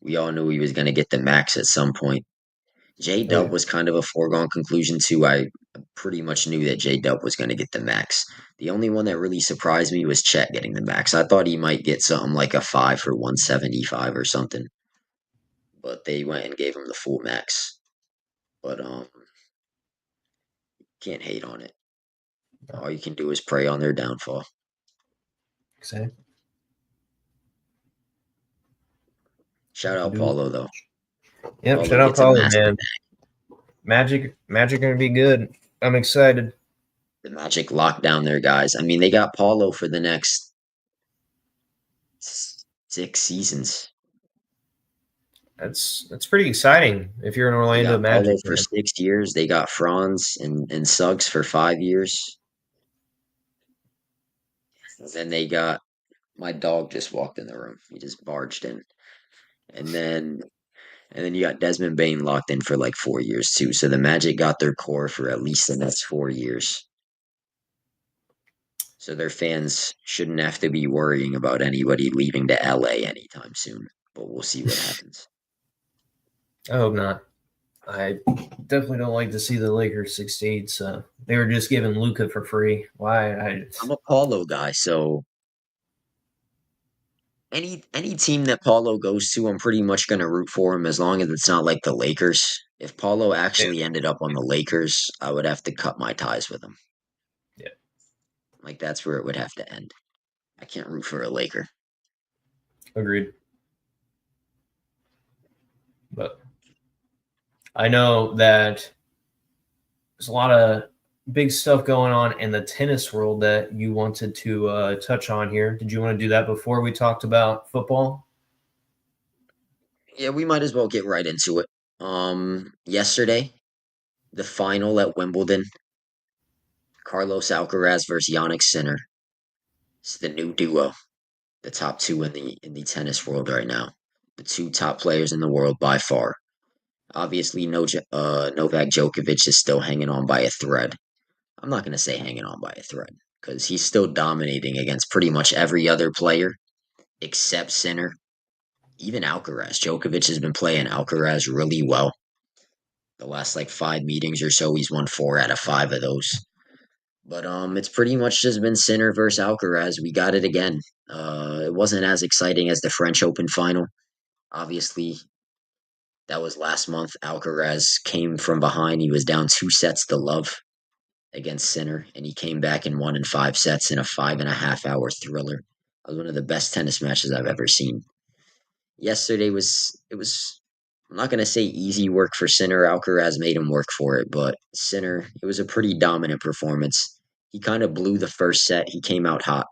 We all knew he was going to get the max at some point. J
oh
Dub
yeah,
was kind of a foregone conclusion too. I pretty much knew that J Dub was going to get the max. The only one that really surprised me was Chet getting the max. I thought he might get something like a 5 for 175 or something, but they went and gave him the full max. But can't hate on it. All you can do is pray on their downfall.
exactly.
Shout
You
out
do.
Paulo though.
Yep.
Paulo
Shout out
gets a
Paulo,
master.
man. Magic gonna be good. I'm excited.
The Magic locked down their guys. I mean, they got Paulo for the next 6 seasons.
That's pretty exciting if you're an
They
Orlando
got
Magic
Paulo for
fan.
6 years. They got Franz and Suggs for 5 years. And then they got my dog just walked in the room. He just barged in. And then you got Desmond Bain locked in for like 4 years too. So the Magic got their core for at least the next 4 years. So their fans shouldn't have to be worrying about anybody leaving to LA anytime soon. But we'll see what happens.
I hope not. I definitely don't like to see the Lakers succeed. So they were just giving Luca for free. Why?
I'm a Paulo guy, so any team that Paulo goes to, I'm pretty much gonna root for him as long as it's not like the Lakers. If Paulo
Yeah,
actually ended up on the Lakers, I would have to cut my ties with him.
yeah,
Like that's where it would have to end. I can't root for a Laker.
agreed. But I know that there's a lot of big stuff going on in the tennis world that you wanted to touch on here. Did you want to do that before we talked about football?
Yeah, we might as well get right into it. Yesterday, the final at Wimbledon, Carlos Alcaraz versus Yannick Sinner. It's the new duo, the top two in the tennis world right now. The two top players in the world by far. Obviously, Novak Djokovic is still hanging on by a thread. I'm not going to say hanging on by a thread because he's still dominating against pretty much every other player except Sinner. Even Alcaraz. Djokovic has been playing Alcaraz really well. The last like 5 meetings or so, he's won 4 out of 5 of those. But it's pretty much just been Sinner versus Alcaraz. We got it again. It wasn't as exciting as the French Open final. Obviously, that was last month. Alcaraz came from behind. He was down 2 sets to love against Sinner, and he came back and won in 5 sets in a 5.5 hour thriller. It was one of the best tennis matches I've ever seen. Yesterday was I'm not gonna say easy work for Sinner. Alcaraz made him work for it, but Sinner, it was a pretty dominant performance. He kind of blew the first set. He came out hot.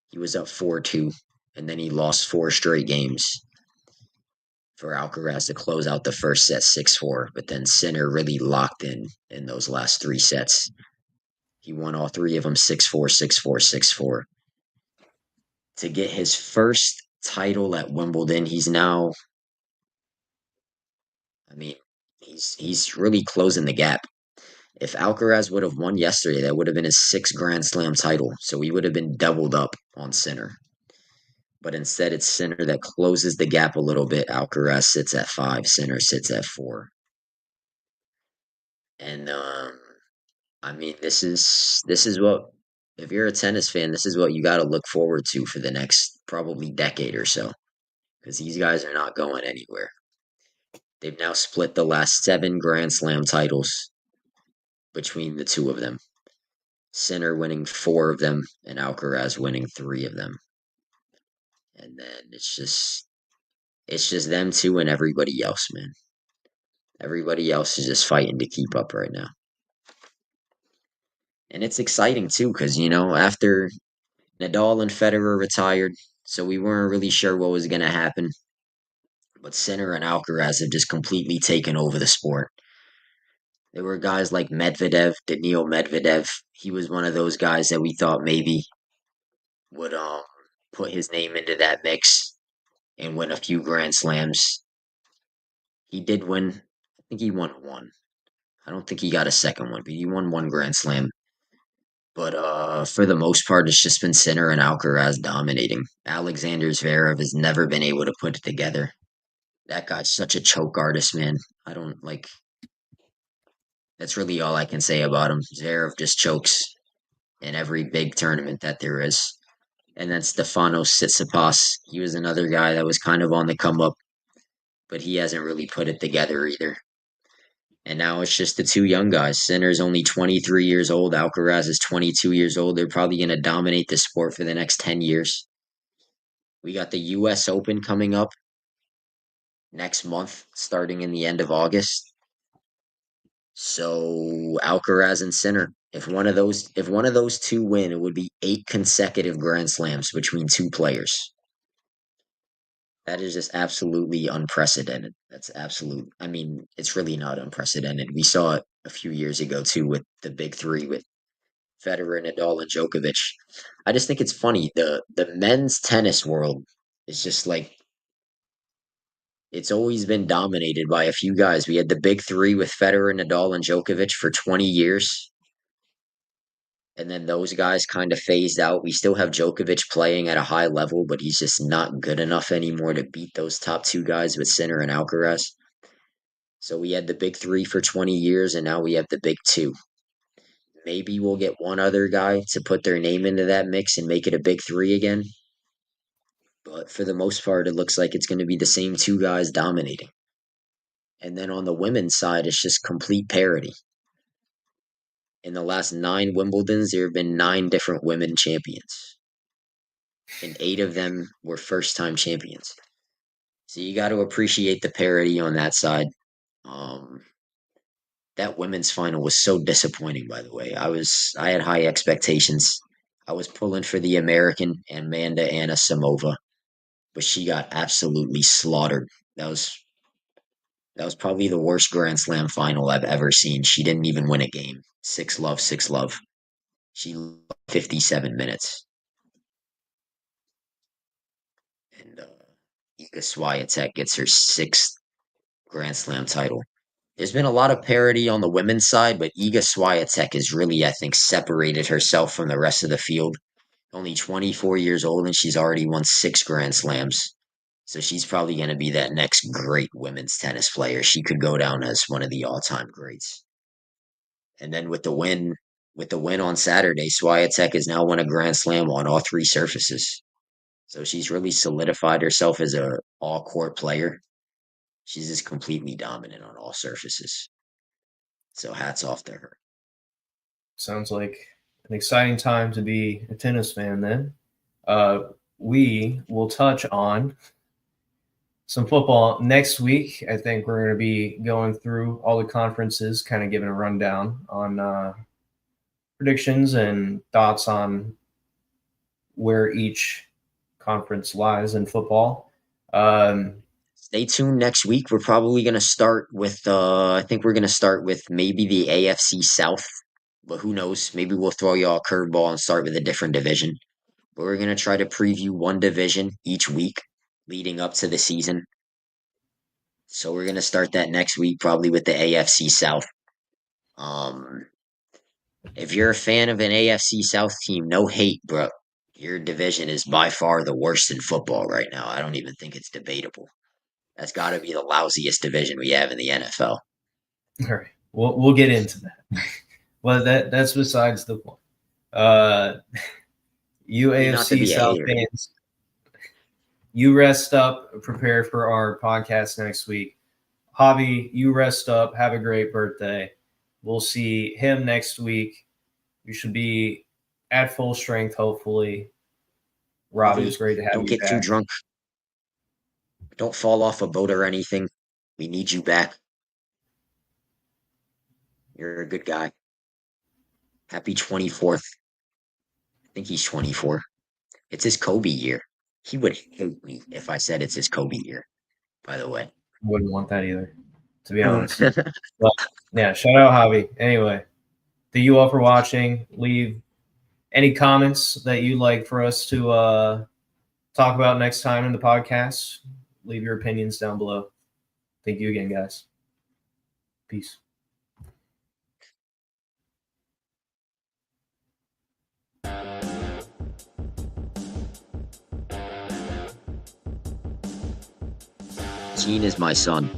He was up 4-2, and then he lost 4 straight games for Alcaraz to close out the first set 6-4. But then Sinner really locked in those last 3 sets. He won all three of them 6-4, 6-4, 6-4. To get his first title at Wimbledon, I mean, he's really closing the gap. If Alcaraz would have won yesterday, that would have been his sixth Grand Slam title. So he would have been doubled up on Sinner. But instead, it's Sinner that closes the gap a little bit. Alcaraz sits at 5, Sinner sits at 4. And I mean, this is what if you're a tennis fan, this is what you got to look forward to for the next probably decade or so, because these guys are not going anywhere. They've now split the last 7 Grand Slam titles between the two of them. Sinner winning 4 of them and Alcaraz winning 3 of them. And then it's just them two and everybody else, man. Everybody else is just fighting to keep up right now. And it's exciting too, because after Nadal and Federer retired, so we weren't really sure what was gonna happen. But Sinner and Alcaraz have just completely taken over the sport. There were guys like Medvedev, Daniil Medvedev. He was one of those guys that we thought maybe would put his name into that mix and win a few Grand Slams. He did win. I think he won one. I don't think he got a second one, but he won one Grand Slam. But for the most part, it's just been Sinner and Alcaraz dominating. Alexander Zverev has never been able to put it together. That guy's such a choke artist, man. I don't like. That's really all I can say about him. Zverev just chokes in every big tournament that there is. And then Stefanos Tsitsipas, he was another guy that was kind of on the come up, but he hasn't really put it together either. And now it's just the two young guys. Sinner's only 23 years old. Alcaraz is 22 years old. They're probably going to dominate the sport for the next 10 years. We got the U.S. Open coming up next month, starting in the end of August. So Alcaraz and Sinner, if one of those two win, it would be 8 consecutive Grand Slams between two players. That is just absolutely unprecedented. That's absolute. I mean, it's really not unprecedented. We saw it a few years ago too with the big three with Federer, Nadal, and Djokovic. I just think it's funny. The men's tennis world is just like It's always been dominated by a few guys. We had the big three with Federer, Nadal, and Djokovic for 20 years. And then those guys kind of phased out. We still have Djokovic playing at a high level, but he's just not good enough anymore to beat those top two guys with Sinner and Alcaraz. So we had the big three for 20 years, and now we have the big two. Maybe we'll get one other guy to put their name into that mix and make it a big three again. But for the most part, it looks like it's going to be the same two guys dominating. And then on the women's side, it's just complete parity. In the last 9 Wimbledons, there have been 9 different women champions, and 8 of them were first time champions. So you got to appreciate the parity on that side. Um, that women's final was so disappointing, by the way. I had high expectations. I was pulling for the American Amanda Anisimova, but she got absolutely slaughtered. That was that was probably the worst Grand Slam final I've ever seen. She didn't even win a game. 6-love, 6-love. She 57 minutes. And Iga Swiatek gets her 6th Grand Slam title. There's been a lot of parity on the women's side, but Iga Swiatek has really, I think, separated herself from the rest of the field. Only 24 years old, and she's already won 6 Grand Slams. So she's probably going to be that next great women's tennis player. She could go down as one of the all-time greats. And then with the win on Saturday, Swiatek has now won a Grand Slam on all 3 surfaces. So she's really solidified herself as a all-court player. She's just completely dominant on all surfaces. So hats off to her.
Sounds like an exciting time to be a tennis fan then. We will touch on some football next week. I think we're going to be going through all the conferences, kind of giving a rundown on predictions and thoughts on where each conference lies in football.
Stay tuned next week. We're probably going to start with, I think we're going to start with maybe the AFC South, but who knows? Maybe we'll throw you all a curveball and start with a different division. But we're going to try to preview one division each week leading up to the season. So we're going to start that next week, probably with the AFC South. If you're a fan of an AFC South team, no hate, bro. Your division is by far the worst in football right now. I don't even think it's debatable. That's got to be the lousiest division we have in the NFL.
All right, we'll get into that. Well, that's besides the point. You AFC South fans, you rest up, prepare for our podcast next week. Javi, you rest up, have a great birthday. We'll see him next week. You should be at full strength, hopefully. Robbie, it's great to have you back.
Don't get too drunk. Don't fall off a boat or anything. We need you back. You're a good guy. Happy 24th. I think he's 24. It's his Kobe year. He would hate me if I said it's his Kobe year, by the way.
Wouldn't want that either, to be honest. But yeah, shout out Javi. Anyway, thank you all for watching. Leave any comments that you'd like for us to talk about next time in the podcast. Leave your opinions down below. Thank you again, guys. Peace.
Gene is my son.